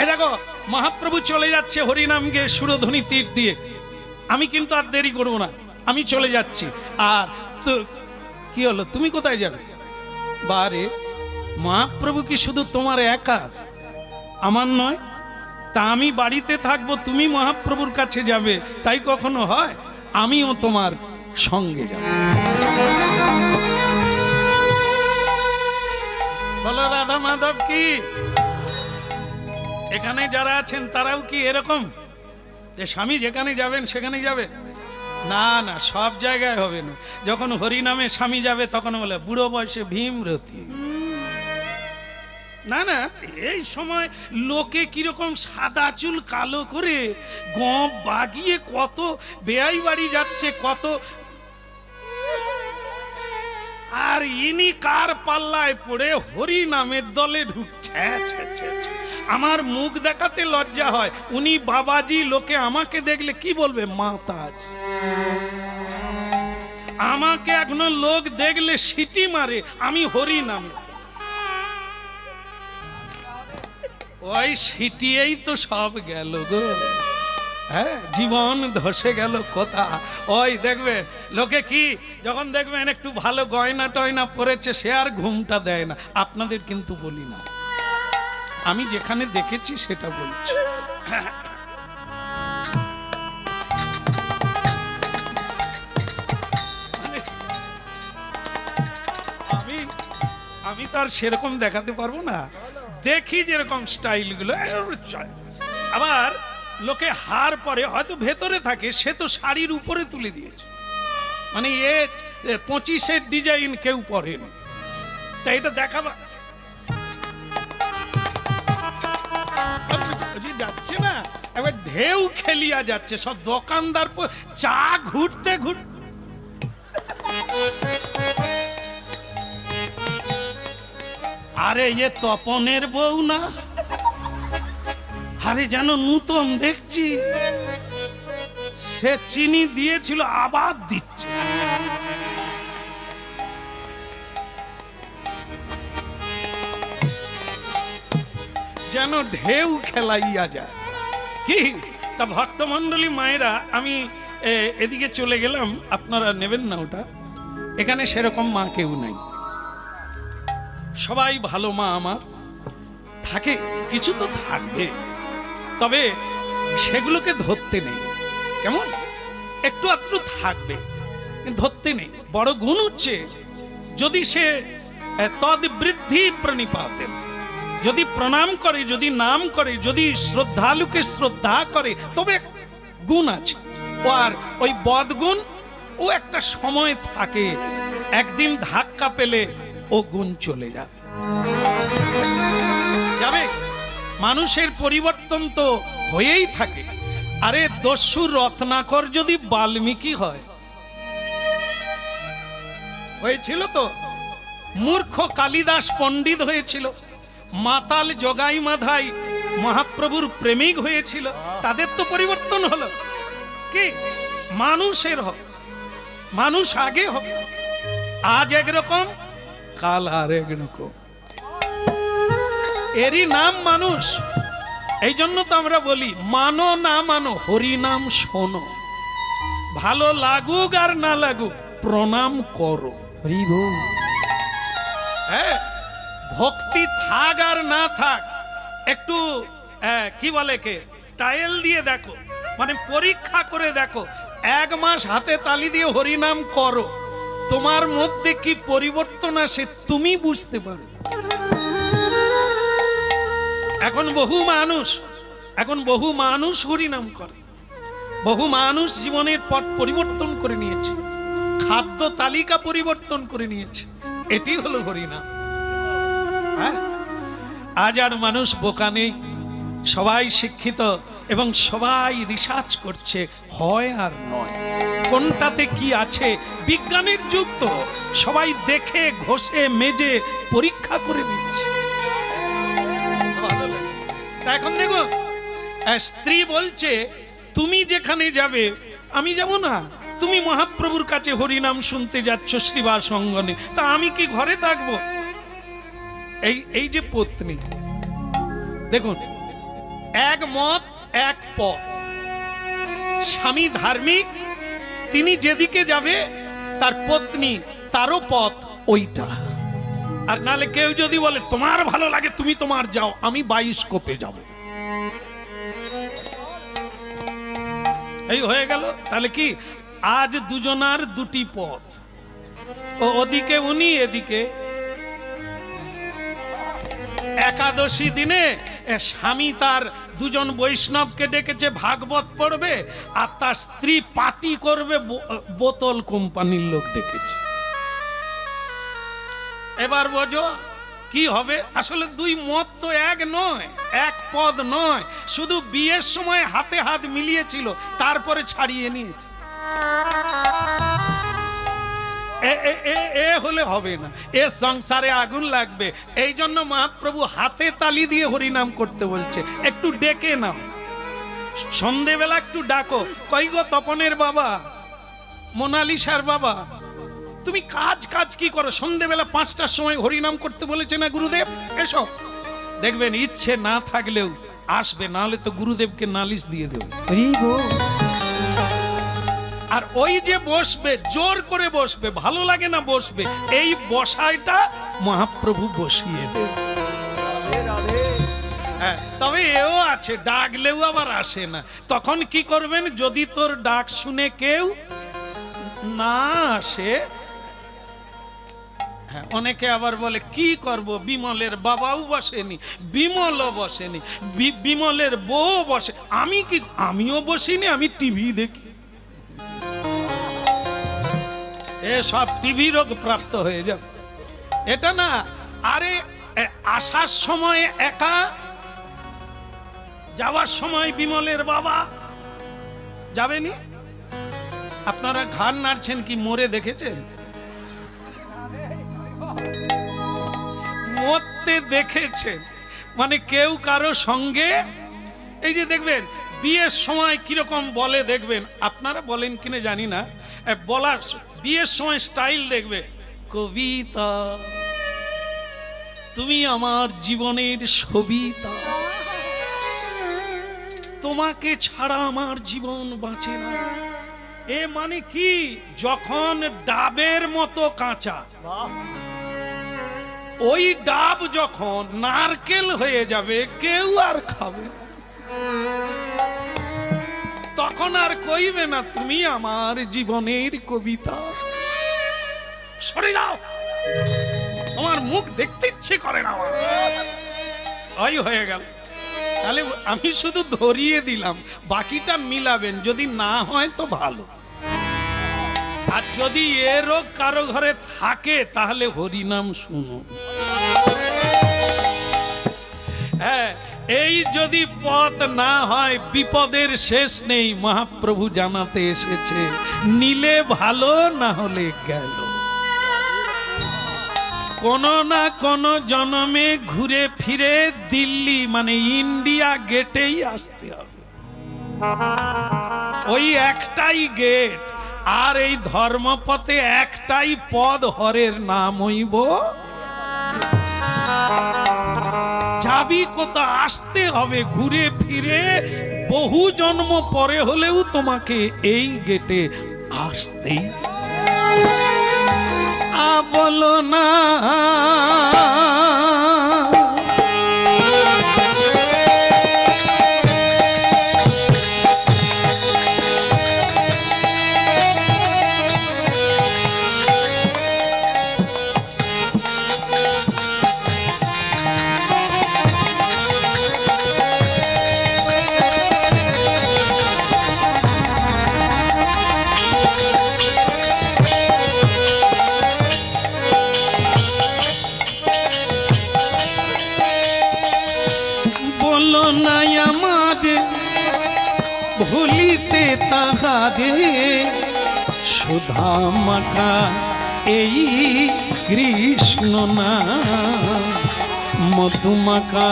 এই দেখো মহাপ্রভু চলে যাচ্ছে হরিনাম গেয়ে সুরধ্বনি তীর দিয়ে, আমি কিন্তু আর দেরি করবো না, আমি চলে যাচ্ছি। আর কি হলো, তুমি কোথায় যাবে? বারে, মহাপ্রভু কি শুধু তোমার একার, আমার নয়? তা আমি বাড়িতে থাকবো, তুমি মহাপ্রভুর কাছে যাবে, তাই কখনো হয়? আমিও তোমার সঙ্গে যাব। বলো রাধা মাধব কি? এখানে যারা আছেন তারাও কি এরকম যে স্বামী যেখানে যাবেন সেখানে যাবে? না না, সব জায়গায় হবে না। যখন হরিনামে স্বামী যাবে তখন বলে বুড়ো বয়সে ভীমরতি। না না, এই সময় লোকে কিরকম সাদা চুল কালো করে গপ বাগিয়ে কত বেয়াই বাড়ি যাচ্ছে, কত। আর ইনি কার পাল্লায় পড়ে হরি নামের দলে ঢুকছে। আমার মুখ দেখাতে লজ্জা হয়। উনি বাবাজি, লোকে আমাকে দেখলে কি বলবে? মাতাজ। আমাকে এখনো লোক দেখলে সিটি মারে, আমি হরি নামে। ওই সিটিয়েই তো সব গেল গো। হ্যাঁ, জীবন ধসে গেল কোথা। ওই দেখবেন লোকে কি, যখন দেখবেন একটু ভালো গয়না টয়না পরেছে, সে আর ঘুমটা দেয় না। আপনাদের কিন্তু বলি না, আমি যেখানে দেখেছি সেটা বলছি। আমি তো আর সেরকম দেখাতে পারবো না, দেখি যেরকম স্টাইলগুলো। আবার লোকে হার পরে হয়তো ভেতরে থাকে, সে তো শাড়ির উপরে তুলে দিয়েছে, মানে এ 25-এর ডিজাইন কেউ পরেনি, তাই এটা দেখাবা যাচ্ছে না। এবার ঢেউ খেলিয়া যাচ্ছে, সব দোকানদার চা ঘুরতে ঘুরতে। আরে এ তপনের বউ না? আরে যেন নূতন দেখছি। সে চিনি দিয়েছিল, আবার দিচ্ছে। যেন ঢেউ খেলাইয়া যায় কি। তা ভক্তমণ্ডলী মায়েরা, আমি এদিকে চলে গেলাম, আপনারা নেবেন না ওটা। এখানে সেরকম মা কেউ নাই, সবাই ভালো মা আমার। থাকে কিছু তো থাকবে, তবে সেগুলোকে ধরতে নেই। কেমন একটু আধটু থাকবে, ধরতে নেই। বড় গুণ হচ্ছে যদি সে তদ বৃদ্ধি প্রণিপাতেন, যদি প্রণাম করে, যদি নাম করে, যদি শ্রদ্ধালুকে শ্রদ্ধা করে, তবে গুণ আছে। ও আর ওই বদগুণ, ও একটা সময় থাকে, একদিন ধাক্কা পেলে ও গুণ চলে যাবে। যাবে। মানুষের পরিবর্তন তো হয়েই থাকে। আরে দস্যু রত্নাকর যদি বাল্মীকি হয়, হয়েছিল তো। মূর্খ কালিদাস পণ্ডিত হয়েছিল, মাতাল জগাই মাধাই মহাপ্রভুর প্রেমিক হয়েছিল, তাদের তো পরিবর্তন হলো। কি মানুষের হবে, মানুষ আগে হবে। আজ একরকম, কাল আর একরকম। এরই নাম মানুষ। এই জন্য তো আমরা বলি, মানো না মানো হরি নাম শোনো, ভালো লাগুক আর না লাগুক প্রণাম করো। হ্যাঁ, ভক্তি থাক আর না থাক, একটু কি বলে কে, ট্রায়াল দিয়ে দেখো, মানে পরীক্ষা করে দেখো। 1 মাস হাতে তালি দিয়ে হরিনাম করো, তোমার মধ্যে কি পরিবর্তন আসে তুমি বুঝতে পারো। এখন বহু মানুষ হরিনাম করে, বহু মানুষ জীবনের পথ পরিবর্তন করে নিয়েছে, খাদ্য তালিকা পরিবর্তন করে নিয়েছে। এটি হলো হরিনাম। আজ আর মানুষ বোকা নেই, সবাই শিক্ষিত এবং সবাই রিসার্চ করছে, হয় আর নয়, কোনটাতে কি আছে। বিজ্ঞানের যুগ তো, সবাই দেখে ঘষে মেজে পরীক্ষা করে নিচ্ছে। এখন দেখো, স্ত্রী বলছে তুমি যেখানে যাবে আমি যাব না, তুমি মহাপ্রভুর কাছে হরিনাম শুনতে যাচ্ছ শ্রীবাস অঙ্গনে, তা আমি কি ঘরে থাকবো? এই যে পত্নী, দেখুন, এক মত এক পথ। স্বামী ধার্মিক, তিনি যেদিকে যাবে তার পত্নী, তারও পথ ওইটা। আর নালে কেউ যদি বলে তোমার ভালো লাগে তুমি তোমার যাও, আমি বায়োস্কোপে যাব, এই হয়ে গেল। তাহলে কি আজ দুজনার দুটি পথ, ওদিকে উনি এদিকে। একাদশী দিনে স্বামী তার দুজন বৈষ্ণবকে ডেকেছে ভাগবত পড়বে, আর তার স্ত্রী পার্টি করবে, বোতল কোম্পানির লোক ডেকেছে। এবার বোঝো কি হবে। আসলে দুই মত তো এক নয়, এক পদ নয়, শুধু বিয়ের সময় হাতে হাত মিলিয়েছিল, তারপরে ছাড়িয়ে নিয়েছে। এ হলে হবে না, এ সংসারে আগুন লাগবে। এই জন্য মহাপ্রভু হাতে তালি দিয়ে হরিনাম করতে বলছে। একটু ডেকে নাও, সন্ধেবেলা একটু ডাকো, কই গো তপনের বাবা, মোনালিসার বাবা, তুমি কাজ কি করো? সন্ধেবেলা 5টার সময় হরিনাম করতে বলেছে না গুরুদেব, এসো। দেখবেন ইচ্ছে না থাকলেও আসবে, না হলে তো গুরুদেবকে নালিশ দিয়ে দেবে। আর ওই যে বসবে, জোর করে বসবে, ভালো লাগে না বসবে, এই বসাইটা মহাপ্রভু বসিয়ে দেবে। হ্যাঁ, তবে এও আছে, ডাকলেও আবার আসে না। তখন কি করবেন? যদি তোর ডাক শুনে কেউ না আসে, হ্যাঁ, অনেকে আবার বলে কি করব, বিমলের বাবাও বসেনি, বিমলও বসেনি, বিমলের বউ বসে, আমিও বসিনি, আমি টিভি দেখি। সব টিভি রোগ প্রাপ্ত হয়ে যাবে, এটা না। আরে আসার সময় একা, যাওয়ার সময় বিমলের বাবা যাবেনি। আপনারা ঘাড় নাড়ছেন কি, মরে দেখেছেন? মরতে দেখেছেন মানে কেউ কারো সঙ্গে। এই যে দেখবেন বিয়ের সময় কিরকম বলে, দেখবেন আপনারা বলেন কিনা জানি না, বলার বিয়ের সময় স্টাইল দেখবে, কবিতা তুমি আমার জীবনের সবিতা, তোমাকে ছাড়া আমার জীবন বাঁচে না। এ মানে কি, যখন ডাবের মতো কাঁচা, ওই ডাব যখন নারকেল হয়ে যাবে, কেউ আর খাবে না, তখন আর কইবে না তুমি আমার জীবনের কবিতা, সরে যাও, তোমার মুখ দেখতে ইচ্ছে করে না আমার। ওই হয়ে গেল। তাহলে আমি শুধু ধরিয়ে দিলাম, বাকিটা মিলাবেন, যদি না হয় তো ভালো। আর যদি এ রোগ কারো ঘরে থাকে তাহলে হরিনাম শুনুন। হ্যাঁ, এই যদি পথ না হয়, বিপদের শেষ নেই, মহাপ্রভু জানাতে এসেছে, নিলে ভালো, না হলে গেল। কোন না কোন জন্মে ঘুরে ফিরে দিল্লি মানে ইন্ডিয়া গেটেই আসতে হবে, ওই একটাই গেট। আর এই ধর্মপথে একটাই পদ, হরের নাম হইব। যাবি কোথা, আসতে হবে ঘুরে ফিরে, বহু জন্ম পরে হলেও তোমাকে এই গেটে আসতেই। বলো না ভুলিতে তাহারে, সুধা মাখা এই কৃষ্ণ না, মধুমাখা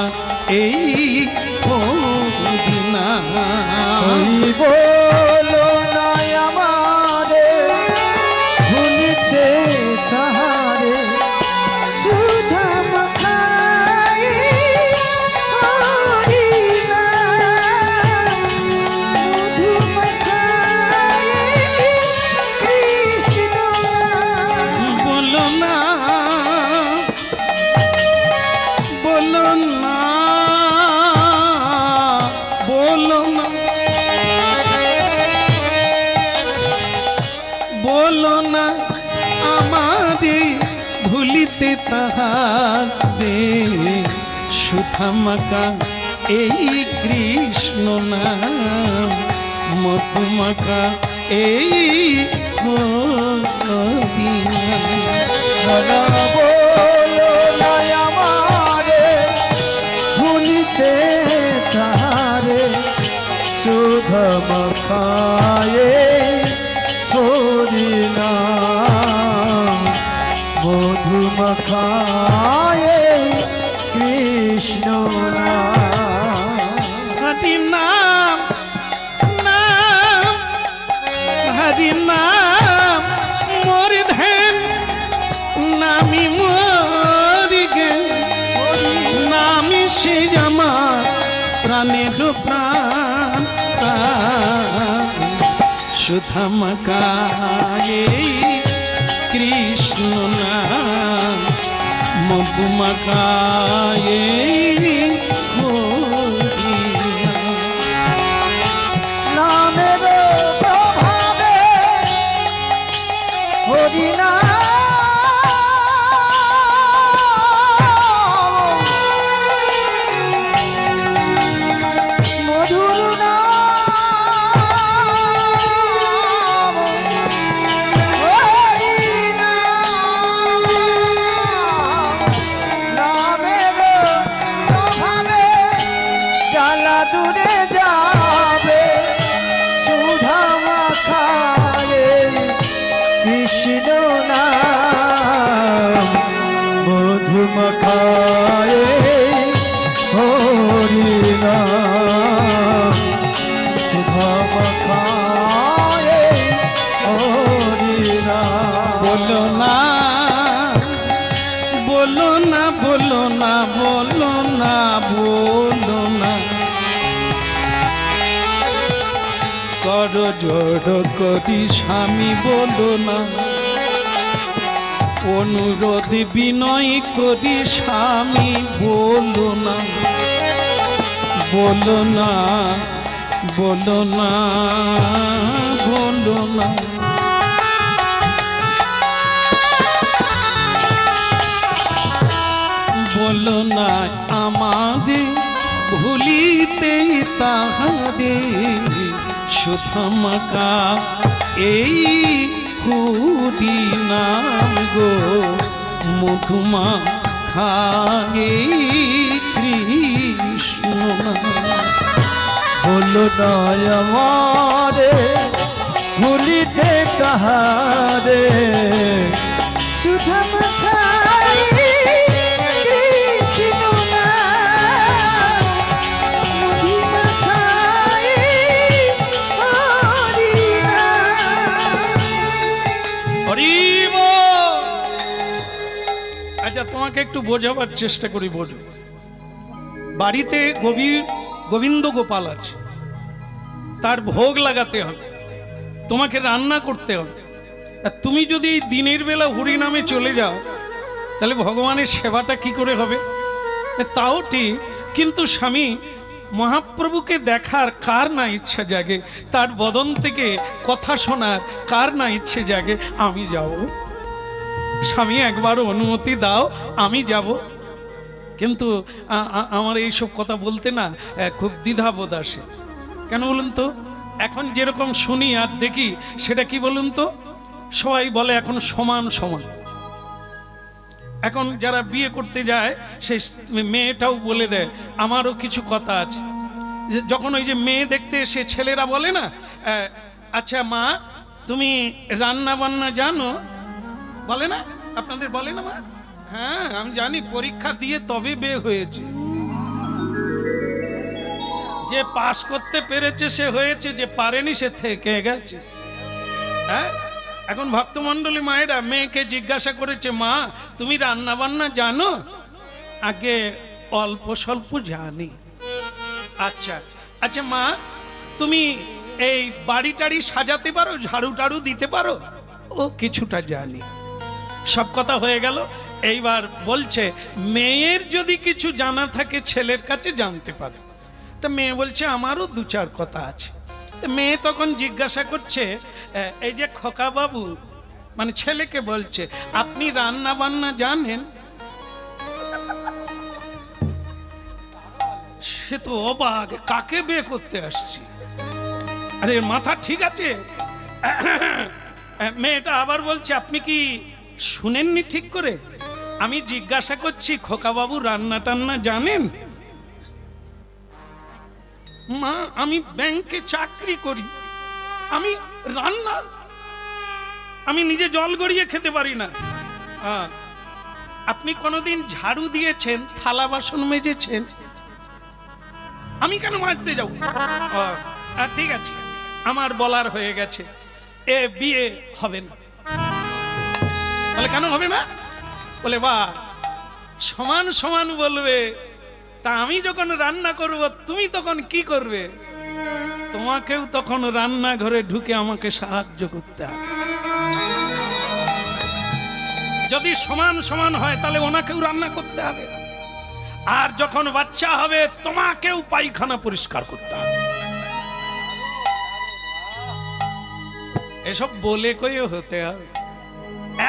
এই না। বলো না আমারে, ভুলিতে তাহারে, সুধা মাখাই হরিনা, মধু মাখাই কৃষ্ণ না। ভুলিতে তাহারে সুধামাকা এই কৃষ্ণ নাম মধুমাকা এই হরি নাম। বলো না আমারে ভুলিতে তারে সুধম খায়ে হরি নাম মধুম খায়ে কৃষ্ণ নাম। হরি নাম নাম হরি নাম মোর ধ্যান নামি মরি গে নামি সে আমার প্রাণের প্রাণ সুধামাকায়ে কৃষ্ণ নাম মধুমাকায়ে হরি নাম। নামের প্রভাবে হরি নাম মধুর নাম হরি নাম। নামের প্রভাবে জ্বালা দূরে যাবে সুধা মাখায়ে কৃষ্ণ নাম মধু মাখায়ে হরি নাম সুধা মাখায়ে হরি নাম। বলো না বলো না বলো না বলো না বলো না কর জড় করি স্বামী বলো না অনুরোধ বিনয় করি স্বামী বলো না বলো না বলো না বলো না বলো না আমারে ভুলিতে তাহারে সুধামাকা এই হরি নাম গো মধুমা খায়ে কৃষ্ণ নাম। বলো না আমারে ভুলিতে তাহারে সুধা মাখাই কৃষ্ণ নাম মধু মাখাই হরি নাম। হরি বল। আচ্ছা তোমাকে একটু বোঝাবার চেষ্টা করি, বোঝো। বাড়িতে গোবিন্দ গোপাল আছে, তার ভোগ লাগাতে হবে, তোমাকে রান্না করতে হবে। আর তুমি যদি দিনের বেলা হরি নামে চলে যাও তাহলে ভগবানের সেবাটা কি করে হবে? তাও ঠিক, কিন্তু স্বামী মহাপ্রভুকে দেখার কার না ইচ্ছা জাগে, তার বদন থেকে কথা শোনার কার না ইচ্ছে জাগে? আমি যাব স্বামী, একবার অনুমতি দাও, আমি যাব। কিন্তু আমার এইসব কথা বলতে না খুব দ্বিধাবোধ আসে। কেন বলুন তো? এখন যেরকম শুনি আর দেখি সেটা কি বলুন তো, সবাই বলে এখন সমান সমান। এখন যারা বিয়ে করতে যায় সেই মেয়েটাও বলে দেয় আমারও কিছু কথা আছে। যখন ওই যে মেয়ে দেখতে এসে ছেলেরা বলে না, আচ্ছা মা তুমি রান্না বান্না জানো? বলে না, আপনাদের বলে না মা? হ্যাঁ আমি জানি, পরীক্ষা দিয়ে তবে বিয়ে হয়েছে। যে পাস করতে পেরেছে সে হয়েছে, যে পারেনি সে থেকে গেছে। হ্যাঁ, এখন ভক্তমণ্ডলী মায়েরা মেয়েকে জিজ্ঞাসা করেছে, মা তুমি রান্না বান্না জানো? আগে অল্প স্বল্প জানি। আচ্ছা আচ্ছা মা তুমি এই বাড়ি টাড়ি সাজাতে পারো, ঝাড়ু টাড়ু দিতে পারো? ও কিছুটা জানি। সব কথা হয়ে গেল। এইবার বলছে মেয়ের যদি কিছু জানা থাকে ছেলের কাছে জানতে পারে। তা মেয়ে বলছে আমারও দু চার কথা আছে। মেয়ে তখন জিজ্ঞাসা করছে, এই যে খোকা বাবু মানে ছেলেকে বলছে, আপনি রান্না বান্না জানেন? সে তো অবাক, কাকে বিয়ে করতে আসছি? আরে মাথা ঠিক আছে? মেয়েটা আবার বলছে, আপনি কি শুনেননি ঠিক করে? আমি জিজ্ঞাসা করছি, খোকাবাবু রান্না টান্না জানেন? মা, আমি ব্যাংকে চাকরি করি, আমি রান্না, আমি নিজে জল গড়িয়ে খেতে পারি না। আপনি কোনোদিন ঝাড়ু দিয়েছেন, থালা বাসন মেজেছেন? আমি কেন মাজতে যাব? ঠিক আছে, আমার বলার হয়ে গেছে, এ বিয়ে হবে না। বলে কেন হবে না? বলে বা সমান সমান বলবে, তা আমি যখন রান্না করব তুমি তখন কি করবে? তোমাকেও তখন রান্নাঘরে ঢুকে আমাকে সাহায্য করতে হবে। যদি সমান সমান হয় তাহলে ওনাকেও রান্না করতে হবে, আর যখন বাচ্চা হবে তোমাকেও পায়খানা পরিষ্কার করতে হবে। এসব বলে কয়ে হতে হবে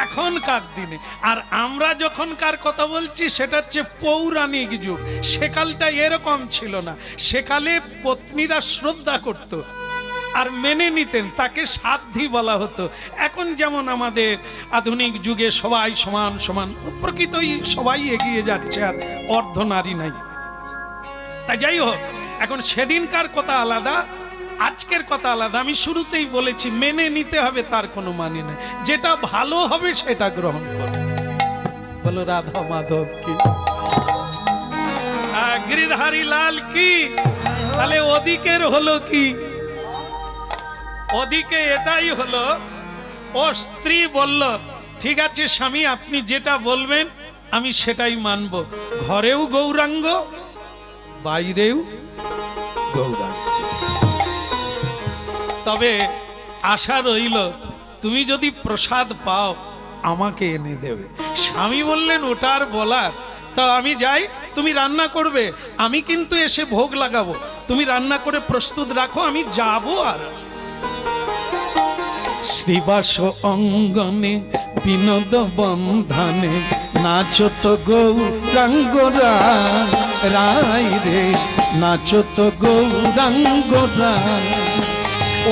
এখনকার দিনে। আর আমরা যখনকার কথা বলছি সেটা হচ্ছে পৌরাণিক যুগ। সেকালটা এরকম ছিল না। সেকালে পত্নীরা শ্রদ্ধা করত আর মেনে নিতেন, তাকে সাধ্যি বলা হতো। এখন যেমন আমাদের আধুনিক যুগে সবাই সমান সমান, প্রকৃতই সবাই এগিয়ে যাচ্ছে, আর অর্ধনারী নাই। তা যাই হোক, এখন সেদিনকার কথা আলাদা, আজকের কথা আলাদা। আমি শুরুতেই বলেছি মেনে নিতে হবে, তার কোনো মানে নেই। যেটা ভালো হবে সেটা গ্রহণ করো। বলো রাধা মাধব কি, গিরিধারী লাল কি। তাহলে ওদিকের হলো কি? ওদিকে এটাই হলো, ও স্ত্রী বলল, ঠিক আছে স্বামী, আপনি যেটা বলবেন আমি সেটাই মানব। ঘরেও গৌরাঙ্গ, বাইরেও গৌরাঙ্গ। তবে আশা রইল, তুমি যদি প্রসাদ পাও আমাকে এনে দেবে। স্বামী বললেন, ওটা আর বলার? তা আমি যাই, তুমি রান্না করবে, আমি কিন্তু এসে ভোগ লাগাবো। তুমি রান্না করে প্রস্তুত রাখো, আমি যাবো। আর শ্রীবাস অঙ্গনে বিনোদ বন্ধনে নাচত গৌরাঙ্গরা রায় রে, নাচত গৌরাঙ্গরা।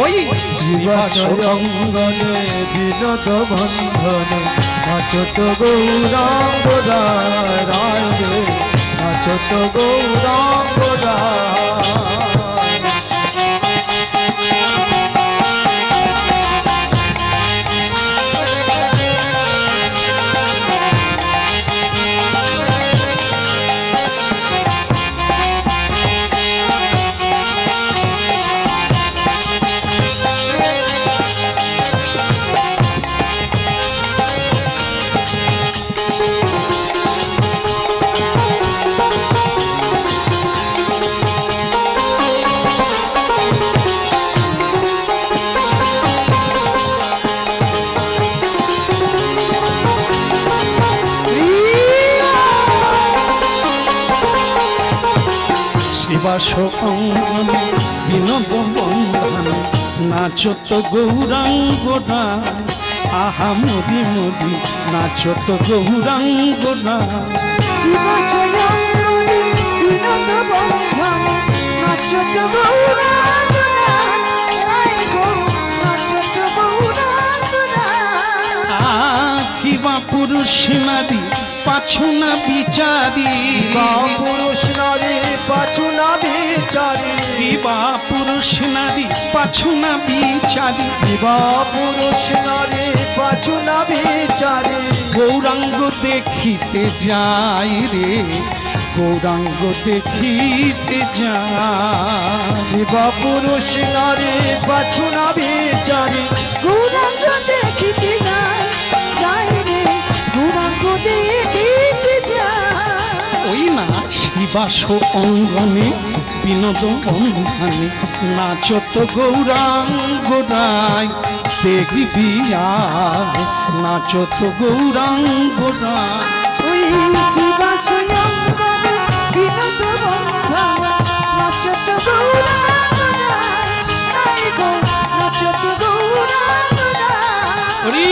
ওই শ্রীবাস অঙ্গনে বিনোদ বন্ধনে নাচত গৌরাঙ্গ রায় রে, নাচত গৌরাঙ্গ রায়। শ্রীবাস অঙ্গনে বিনোদ বন্ধনে নাচত গৌরাঙ্গরা, আহা মোদি মোদি নাচত গৌরাঙ্গরা। শ্রীবাস অঙ্গনে বিনোদ বন্ধনে নাচত গৌরাঙ্গরা, রায় গো নাচত গৌরাঙ্গরা। কিবা পুরুষ নারী পাছু না বিচারি, পুরুষ নারী পাছু না বিচারি, কিবা পুরুষ নারী পাছু না বিচারি, পুরুষ নারী পাছু না বিচারি। গৌরাঙ্গ দেখিতে যাই রে, গৌরাঙ্গ দেখিতে যাই। পুরুষ নারী পাছু না বিচারি, গৌরাঙ্গ দেখিতে যায়, যায় রে, গৌরাঙ্গ দেখিতে যায়। ওই না শ্রীবাস অঙ্গনে বিনোদ বন্ধনে নাচত গৌরাঙ্গ রায়, দেখবি আয় নাচত গৌরাঙ্গ রায়। ওই শ্রীবাস অঙ্গনে বিনোদ বন্ধনে নাচত গৌরাঙ্গরা, রায় গো নাচত গৌরাঙ্গরা। হরি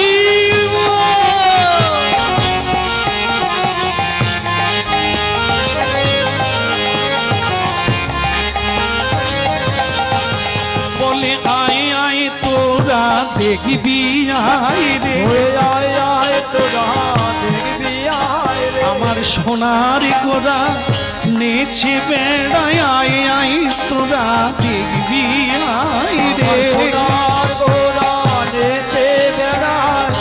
দেখবি আয় রে, ওরে আয় আয় তোরা দেখবি আয় রে, আমার সোনার গোরা নেচে বেড়ায়, আয় আয় তোরা দেখবি আয় রে। সোনার গোরা নেচে বেড়ায়,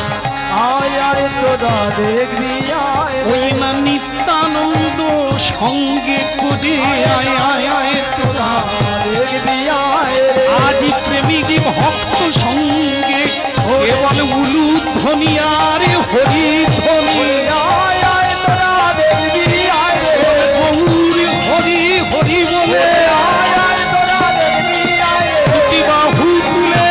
আয় আয় তোরা দেখবি আয় রে। ওই না নিত্যানন্দ সঙ্গে করে, আয় আয় আয় তোরা দেখবি আয় রে। আজ প্রেমিক ভক্ত সঙ্গে কেবল উলুধ্বনি আর হরিধ্বনি, আয় আয় তোরা দেখবি আয় রে। গৌর হরি হরি বলে, আয় আয় তোরা দেখবি আয় রে। দুটি বাহু তুলে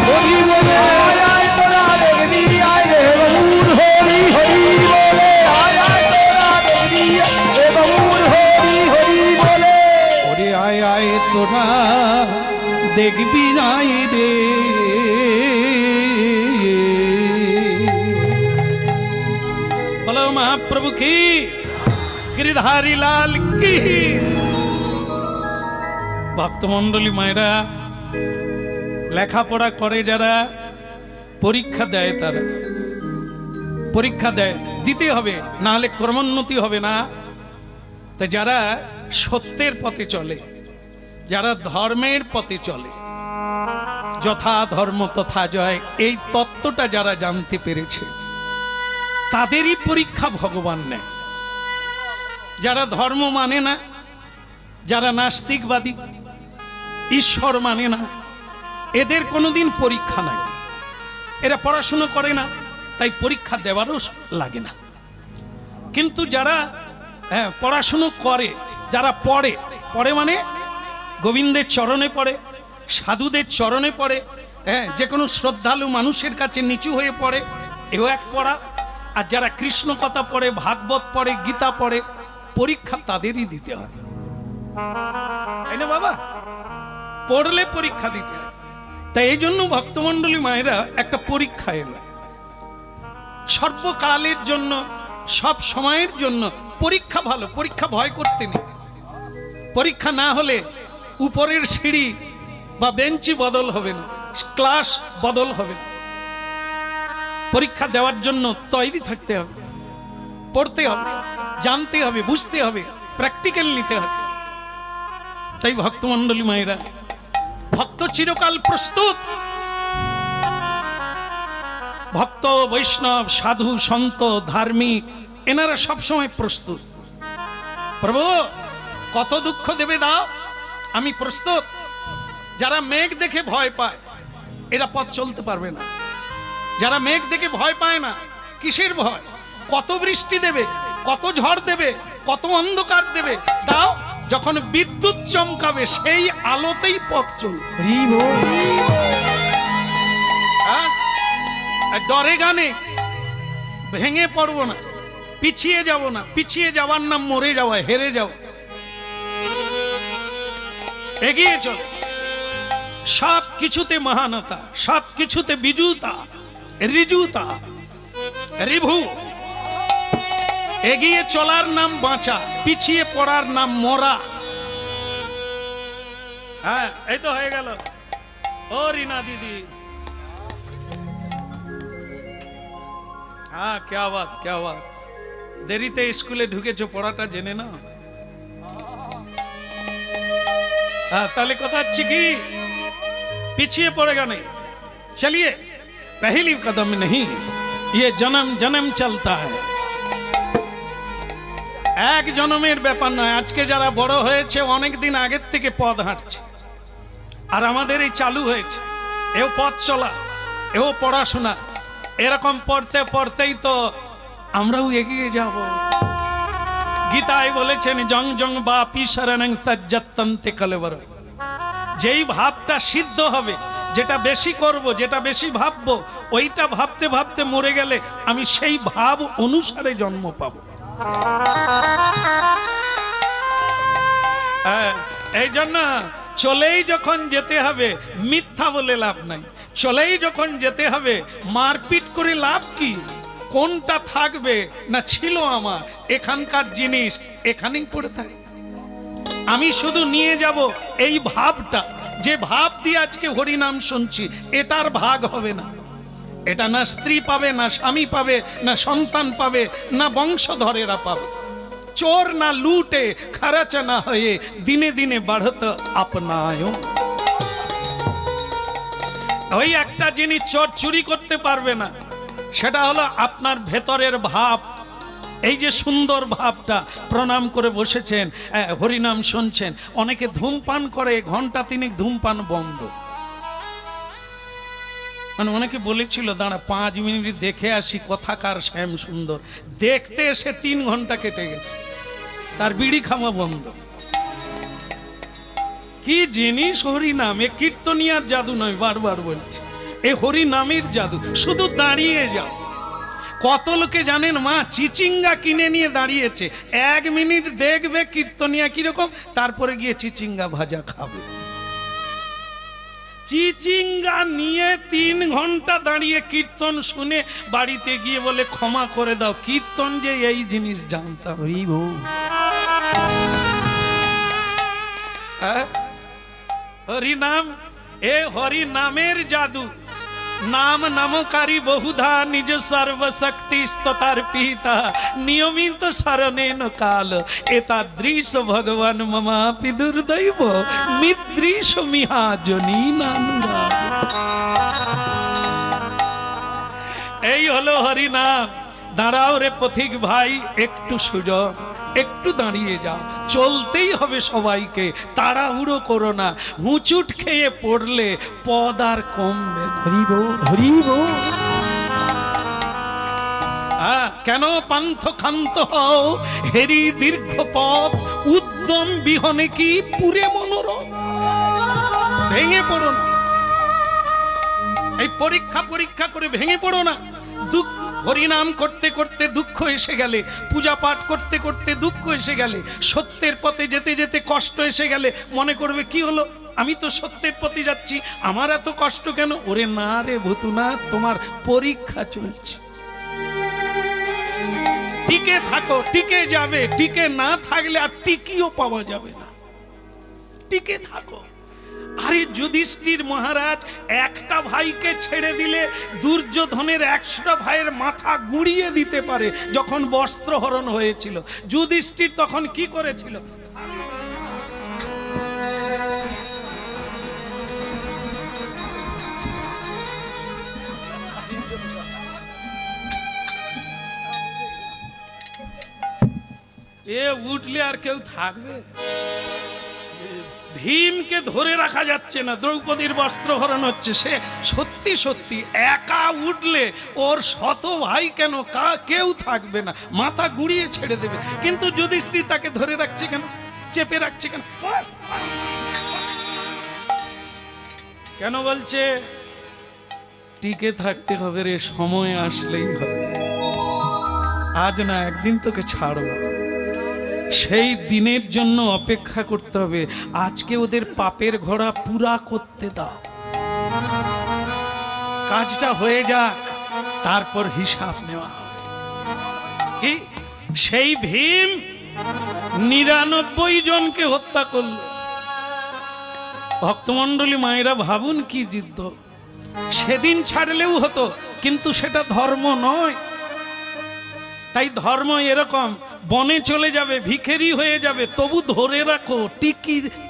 হরি বলে, আয় আয় তোরা দেখবি আয় রে। গৌর হরি হরি বলে, আয় আয় তোরা দেখবি এ বাবুর হরি হরি বলে। ওরে আয় আয় তোরা দেখবি নাই রে। বলো মহাপ্রভু কি, গিরিধারী লাল কি। ভক্তমণ্ডলী মায়েরা, লেখাপড়া করে যারা, পরীক্ষা দেয় তারা, পরীক্ষা দেয়, দিতে হবে, না হলে কর্মোন্নতি হবে না। তা যারা সত্যের পথে চলে, যারা ধর্মের পথে চলে, যথা ধর্ম তথা জয়, এই তত্ত্বটা যারা জানতে পেরেছে তাদেরই পরীক্ষা ভগবান নেয়। যারা ধর্ম মানে না, যারা নাস্তিকবাদী, ঈশ্বর মানে না, এদের কোনোদিন পরীক্ষা নাই। এরা পড়াশুনো করে না, তাই পরীক্ষা দেওয়ারও লাগে না। কিন্তু যারা পড়াশুনো করে, যারা পড়ে, পড়ে মানে গোবিন্দের চরণে পড়ে, সাধুদের চরণে পড়ে, যে কোনো শ্রদ্ধালু মানুষের কাছে নিচু হয়ে পড়ে, এও এক পড়া। আর যারা কৃষ্ণ কথা পড়ে, ভাগবত পড়ে, গীতা পড়ে, পরীক্ষা তাদেরই দিতে হয়, তাই না বাবা? পড়লে পরীক্ষা দিতে হয়। তাই এই জন্য ভক্তমণ্ডলী মায়েরা একটা পরীক্ষা এলো সর্বকালের জন্য, সব সময়ের জন্য। পরীক্ষা ভালো, পরীক্ষা ভয় করতে নেই। পরীক্ষা না হলে উপরের সিঁড়ি বা বেঞ্চি বদল হবে না, ক্লাস বদল হবে না। পরীক্ষা দেওয়ার জন্য তৈরি থাকতে হবে, পড়তে হবে, জানতে হবে, বুঝতে হবে, প্র্যাকটিক্যাল নিতে হবে। তাই ভক্তমণ্ডলী মায়েরা, ভক্ত চিরকাল প্রস্তুত। ভক্ত, বৈষ্ণব, সাধু, সন্ত, ধার্মিক, এনারা সবসময় প্রস্তুত। প্রভু কত দুঃখ দেবে দাও, আমি প্রস্তুত। যারা মেঘ দেখে ভয় পায়, এরা পথ চলতে পারবে না। যারা মেঘ দেখে ভয় পায় না, কিসের ভয়? কত বৃষ্টি দেবে, কত ঝড় দেবে, কত অন্ধকার দেবে, দাও। যখন বিদ্যুৎ চমকাবে, সেই আলোতেই পথ চলবে। হ্যাঁ, ডরে গানে ভেঙে পড়বো না, পিছিয়ে যাব না। পিছিয়ে যাওয়ার নাম মরে যাওয়া, হেরে যাওয়া। এগিয়ে চল। সব কিছুতে মহানতা, সব কিছুতে বিজুতা, রিজুতা, রিভু। এগিয়ে চলার নাম বাঁচা, পিছিয়ে পড়ার নাম মরা। হ্যাঁ, এই তো হয়ে গেল। ও রিনা দিদি, হ্যাঁ, क्या बात, क्या बात। দেরিতে স্কুলে ঢুকেছো, পড়াটা জেনে না। हाँ, ताले कथा अच्छी की, पीछे पड़ेगा नहीं। चलिए, पहली कदम नहीं, ये जन्म जन्म चलता है। एक जन्मेर ব্যাপার নয়। আজকে যারা বড় হয়েছে, অনেক দিন আগের থেকে পথ হাঁটছে, আর আমাদের এই চালু হয়েছে। এও পথ চলা, এও পড়াশোনা, এরকম পড়তে পড়তেই তো আমরাও এগিয়ে যাব। গীতায় বলেছেন, জং জং বাপি শরণং তজ্জত্তন্তে কলবর। যেই ভাবটা সিদ্ধ হবে, যেটা বেশি করব, যেটা বেশি ভাববো, ওইটা ভাবতে ভাবতে মরে গেলে আমি সেই ভাব অনুসারে জন্ম পাবো। এই জন্য চলেই যখন যেতে হবে, মিথ্যা বলে লাভ নাই। চলেই যখন যেতে হবে, মারপিট করে লাভ কি? কোনটা থাকবে না ছিল আমার, এখানকার জিনিস এখানেই পড়ে থাকে। আমি শুধু নিয়ে যাব এই ভাবটা, যে ভাব দিয়ে আজকে হরিনাম শুনছি, এটার ভাগ হবে না। এটা না স্ত্রী পাবে, না স্বামী পাবে, না সন্তান পাবে, না বংশধরেরা পাবে। চোর না লুটে খারাচা না হয়ে দিনে দিনে বাড়ত আপনায়। ওই একটা জিনিস চোর চুরি করতে পারবে না, সেটা হলো আপনার ভেতরের ভাব। এই যে সুন্দর ভাবটা, প্রণাম করে বসেছেন, হরিনাম শুনছেন। অনেকে ধূমপান করে, ঘন্টা তিনেক ধূমপান বন্ধ। মানে অনেকে বলেছিল দাঁড়া 5 মিনিট দেখে আসি কথাকার শ্যাম সুন্দর, দেখতে এসে 3 ঘন্টা কেটে গেছে, তার বিড়ি খাওয়া বন্ধ। কি জিনিস হরিনাম! এ কীর্তনিয়ার জাদু নয়, বারবার বলছি, এ হরিনামের জাদু। শুধু দাঁড়িয়ে যাও। কত লোকে জানেন মা চিচিঙ্গা কিনে নিয়ে দাঁড়িয়েছে, 1 মিনিট দেখবে কীর্তনিয়া কিরকম, তারপরে গিয়ে চিচিঙ্গা ভাজা খাবে। চিচিঙ্গা নিয়ে 3 ঘন্টা দাঁড়িয়ে কীর্তন শুনে বাড়িতে গিয়ে বলে ক্ষমা করে দাও, কীর্তন যে এই জিনিস জানতাম। হরি বল। হরিনাম, এ হরিনামের জাদু। নাম নামকারী বহুধা নিজ সর্বশক্তি স্ততার পিতা নিয়মিত শরণেন কাল এতাদৃশ ভগবান মমাপি দুর্দৈব মিত্রিশ মিহাজনী নানুরাগ। এই হলো হরিনাম। দাঁড়াও রে পথিক ভাই, একটু সুযোগ, একটু দাঁড়িয়ে যাও। চলতেই হবে সবাইকে, তাড়াহুড়ো করো না। হুঁচুট খেয়ে পড়লে পদ আর কমবে না। হরি বল, হরি বল। কেন পান্থ ক্ষান্ত হও, হেরি দীর্ঘ পথ উদ্যম বিহনে কি পুরে মনোরম। ভেঙে পড়ো না, এই পরীক্ষা করে ভেঙে পড়ো না। দুঃখ হরিনাম করতে করতে দুঃখ এসে গেলে, পূজা পাঠ করতে করতে দুঃখ এসে গেলে, সত্যের পথে যেতে যেতে কষ্ট এসে গেলে মনে করবে কি হলো, আমি তো সত্যের পথে যাচ্ছি, আমার এত কষ্ট কেন? ওরে না রে ভূতুনা, তোমার পরীক্ষা চলছে। টিকে থাকো, টিকে যাবে। টিকে না থাকলে আর টিকিও পাওয়া যাবে না। টিকে থাকো। আরে যুধিষ্ঠির মহারাজ একটা ভাইকে ছেড়ে দিলে দুর্যোধনের 100টা ভাইয়ের মাথা গুঁড়িয়ে দিতে পারে। যখন বস্ত্রহরণ হয়েছিল, যুধিষ্ঠির তখন কি করেছিল? এ উঠলে আর কেউ থাকবে? ভীমকে ধরে রাখা যাচ্ছে না, দ্রৌপদীর বস্ত্রহরণ হচ্ছে, সে সত্যি সত্যি একা উঠলে ওর 100 ভাই কেন, কেউ থাকবে না, মাথা গুঁড়িয়ে ছেড়ে দেবে। কিন্তু যুধিষ্ঠির তাকে ধরে রাখছে কেন, চেপে রাখছে কেন? কেন বলছে টিকে থাকতে হবে রে, সময় আসলেই হবে। আজ না একদিন তোকে ছাড়বো, সেই দিনের জন্য অপেক্ষা করতে হবে। আজকে ওদের পাপের ঘোড়া পুরা করতে দাও, কাজটা হয়ে যাক, তারপর হিসাব নেওয়া হবে। কি সেই ভীম 99 জনকে হত্যা করল। ভক্তমণ্ডলী মায়েরা ভাবুন কি যুদ্ধ! সেদিন ছাড়লেও হতো, কিন্তু সেটা ধর্ম নয়। তাই ধর্ম এরকম, বনে চলে যাবে, ভিখারি হয়ে যাবে, তবু ধরে রাখো,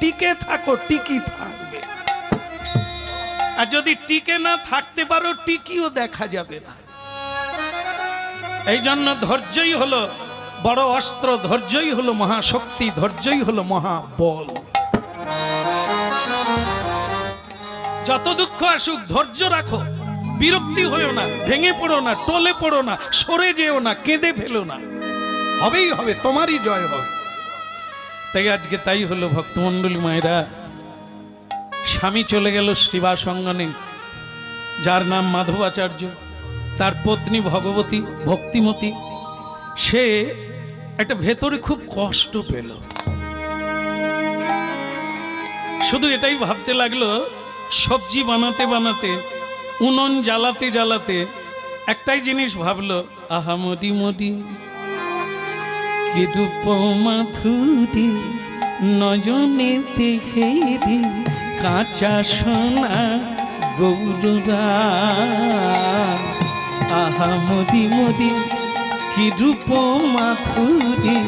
টিকে থাকো, টিকি থাকবে। আর যদি টিকে না থাকতে পারো, টিকিও দেখা যাবে না। এই জন্য ধৈর্যই হলো বড় অস্ত্র, ধৈর্যই হলো মহাশক্তি, ধৈর্যই হলো মহাবল। যত দুঃখ আসুক ধৈর্য রাখো, বিরক্তি হয়েও না, ভেঙে পড়ো না, টলে পড়ো না, সরে যেও না, কেঁদে ফেলো না। হবেই হবে, তোমারই জয় হবে। তাই আজকে তাই হলো ভক্তমণ্ডলী মায়েরা। স্বামী চলে গেল শ্রীবাসঙ্গনে, যার নাম মাধবাচার্য, তার পত্নী ভগবতী ভক্তিমতী। সে একটা ভেতরে খুব কষ্ট পেল, শুধু এটাই ভাবতে লাগলো, সবজি বানাতে বানাতে, উনুন জ্বালাতে জ্বালাতে একটাই জিনিস ভাবলো, আহা মদি মদি কি রূপ মাধুরী নয়নে দেখে রে, কাঁচা সোনা গৌররা আহা মোদি মোদি কি রূপ মাধুরী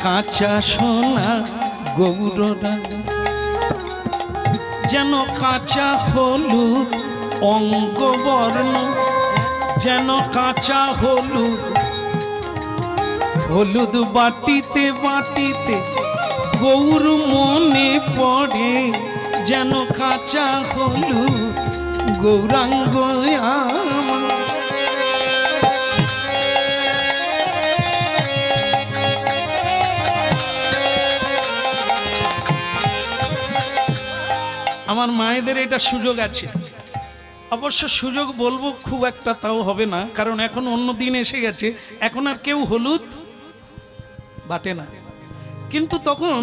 কাঁচা সোনা গৌররা যেন কাঁচা হলুদ অঙ্গবর্ণ যেন কাঁচা হলুদ হলুদ বাটিতে বাটিতে গৌর মনে পড়ে যেন কাঁচা হলুদ গৌরাঙ্গ আমার। আমার মায়েদের এটা সুযোগ আছে, অবশ্য সুযোগ বলবো খুব একটা তাও হবে না, কারণ এখন অন্য দিন এসে গেছে, এখন আর কেউ হলুদ বাটে না। কিন্তু তখন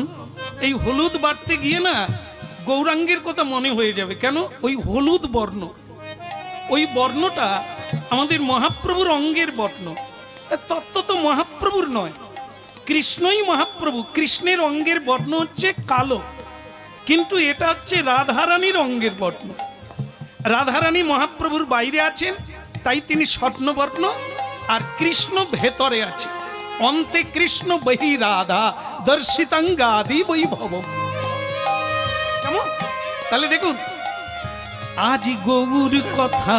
এই হলুদ বাটতে গিয়ে না গৌরাঙ্গের কথা মনে হয়ে যাবে। কেন? ওই হলুদ বর্ণ, ওই বর্ণটা আমাদের মহাপ্রভুর অঙ্গের বর্ণ। তত্ত্ব তো মহাপ্রভুর নয়, কৃষ্ণই মহাপ্রভু। কৃষ্ণের অঙ্গের বর্ণ হচ্ছে কালো, কিন্তু এটা হচ্ছে রাধারানীর অঙ্গের বর্ণ। রাধারানী মহাপ্রভুর বাইরে আছেন, তাই তিনি স্বর্ণবর্ণ, আর কৃষ্ণ ভেতরে আছে। অন্তে কৃষ্ণ বহি রাধা দর্শিতাঙ্গাদি বৈভব। কেমন? তাহলে দেখুন, আজ গৌর কথা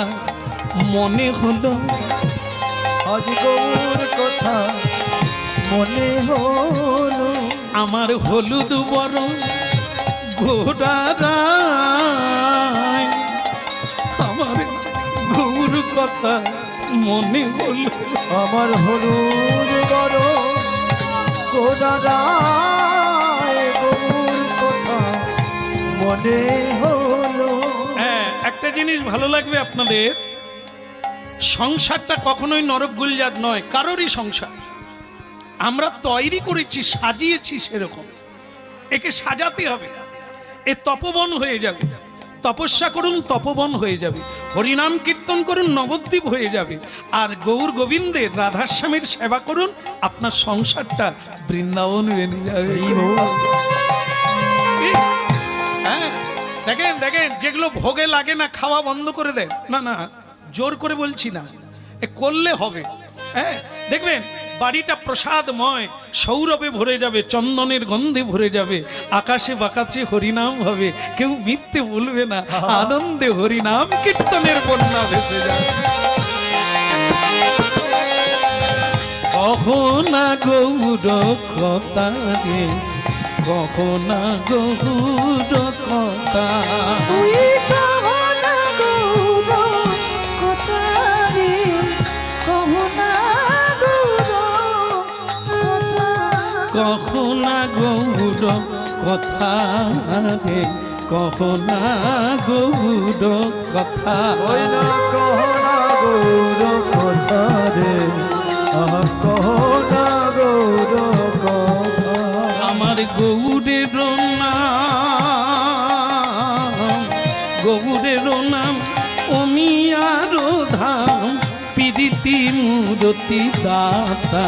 মনে হলো, আজ গৌর কথা মনে হলো, আমার হলুদ বরণ ঘোড়ারায়, আমার গৌর কথা মনে হলো, আমার হলুদ বড় গোদারায় গৌর কথা মনে হলো। হ্যাঁ, একটা জিনিস ভালো লাগবে আপনাদের, সংসারটা কখনোই নরক গুলজার নয়, কারোরই সংসার। আমরা তৈরি করেছি, সাজিয়েছি সেরকম, একে সাজাতে হবে। এ তপবন হয়ে যাবে, তপস্যা করুন তপবন হয়ে যাবে, হরিনাম কীর্তন করুন নবদ্বীপ হয়ে যাবে, আর গৌর গোবিন্দের রাধাস্বামীর সেবা করুন, আপনার সংসারটা বৃন্দাবন বেনে যাবে। হ্যাঁ, দেখেন দেখেন, যেগুলো ভোগে লাগে না খাওয়া বন্ধ করে দেন। না না, জোর করে বলছি না, এ করলে হবে। হ্যাঁ, দেখবেন বাড়িটা প্রসাদময়, সৌরভে ভরে যাবে, চন্দনের গন্ধে ভরে যাবে, আকাশে বাকাশে হরিনাম হবে, কেউ মিথ্যে বলবে না, আনন্দে হরিনাম কীর্তনের বন্যা ভেসে যাবে। কখনা গৌর কথা রে, কখনা গৌর কথা, তুই কহনা গৌর কথা রে, কহনা গৌর কথা। কখনা গৌর কথা রে, কখনা গৌর কথা, ওই না কহনা গৌর কথা রে, আহা কহনা গৌর কথা। আমার গৌরের নাম, গৌরের নাম অমিয়ার ধাম, প্রীতি মূরতি দাতা,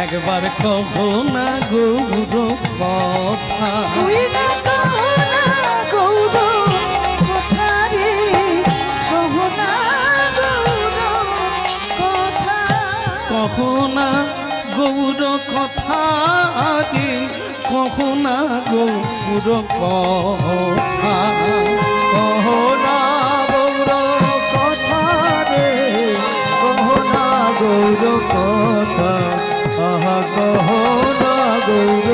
একবার কহনা গৌর কথা। তুই না কহনা গৌর কথা রে, কহনা গৌর কথা। কখনা গৌর কথা রে, কখনা গৌর কথা, কহনা গৌর কথা রে, কহনা গৌর কথা, আহা কহনা গৌর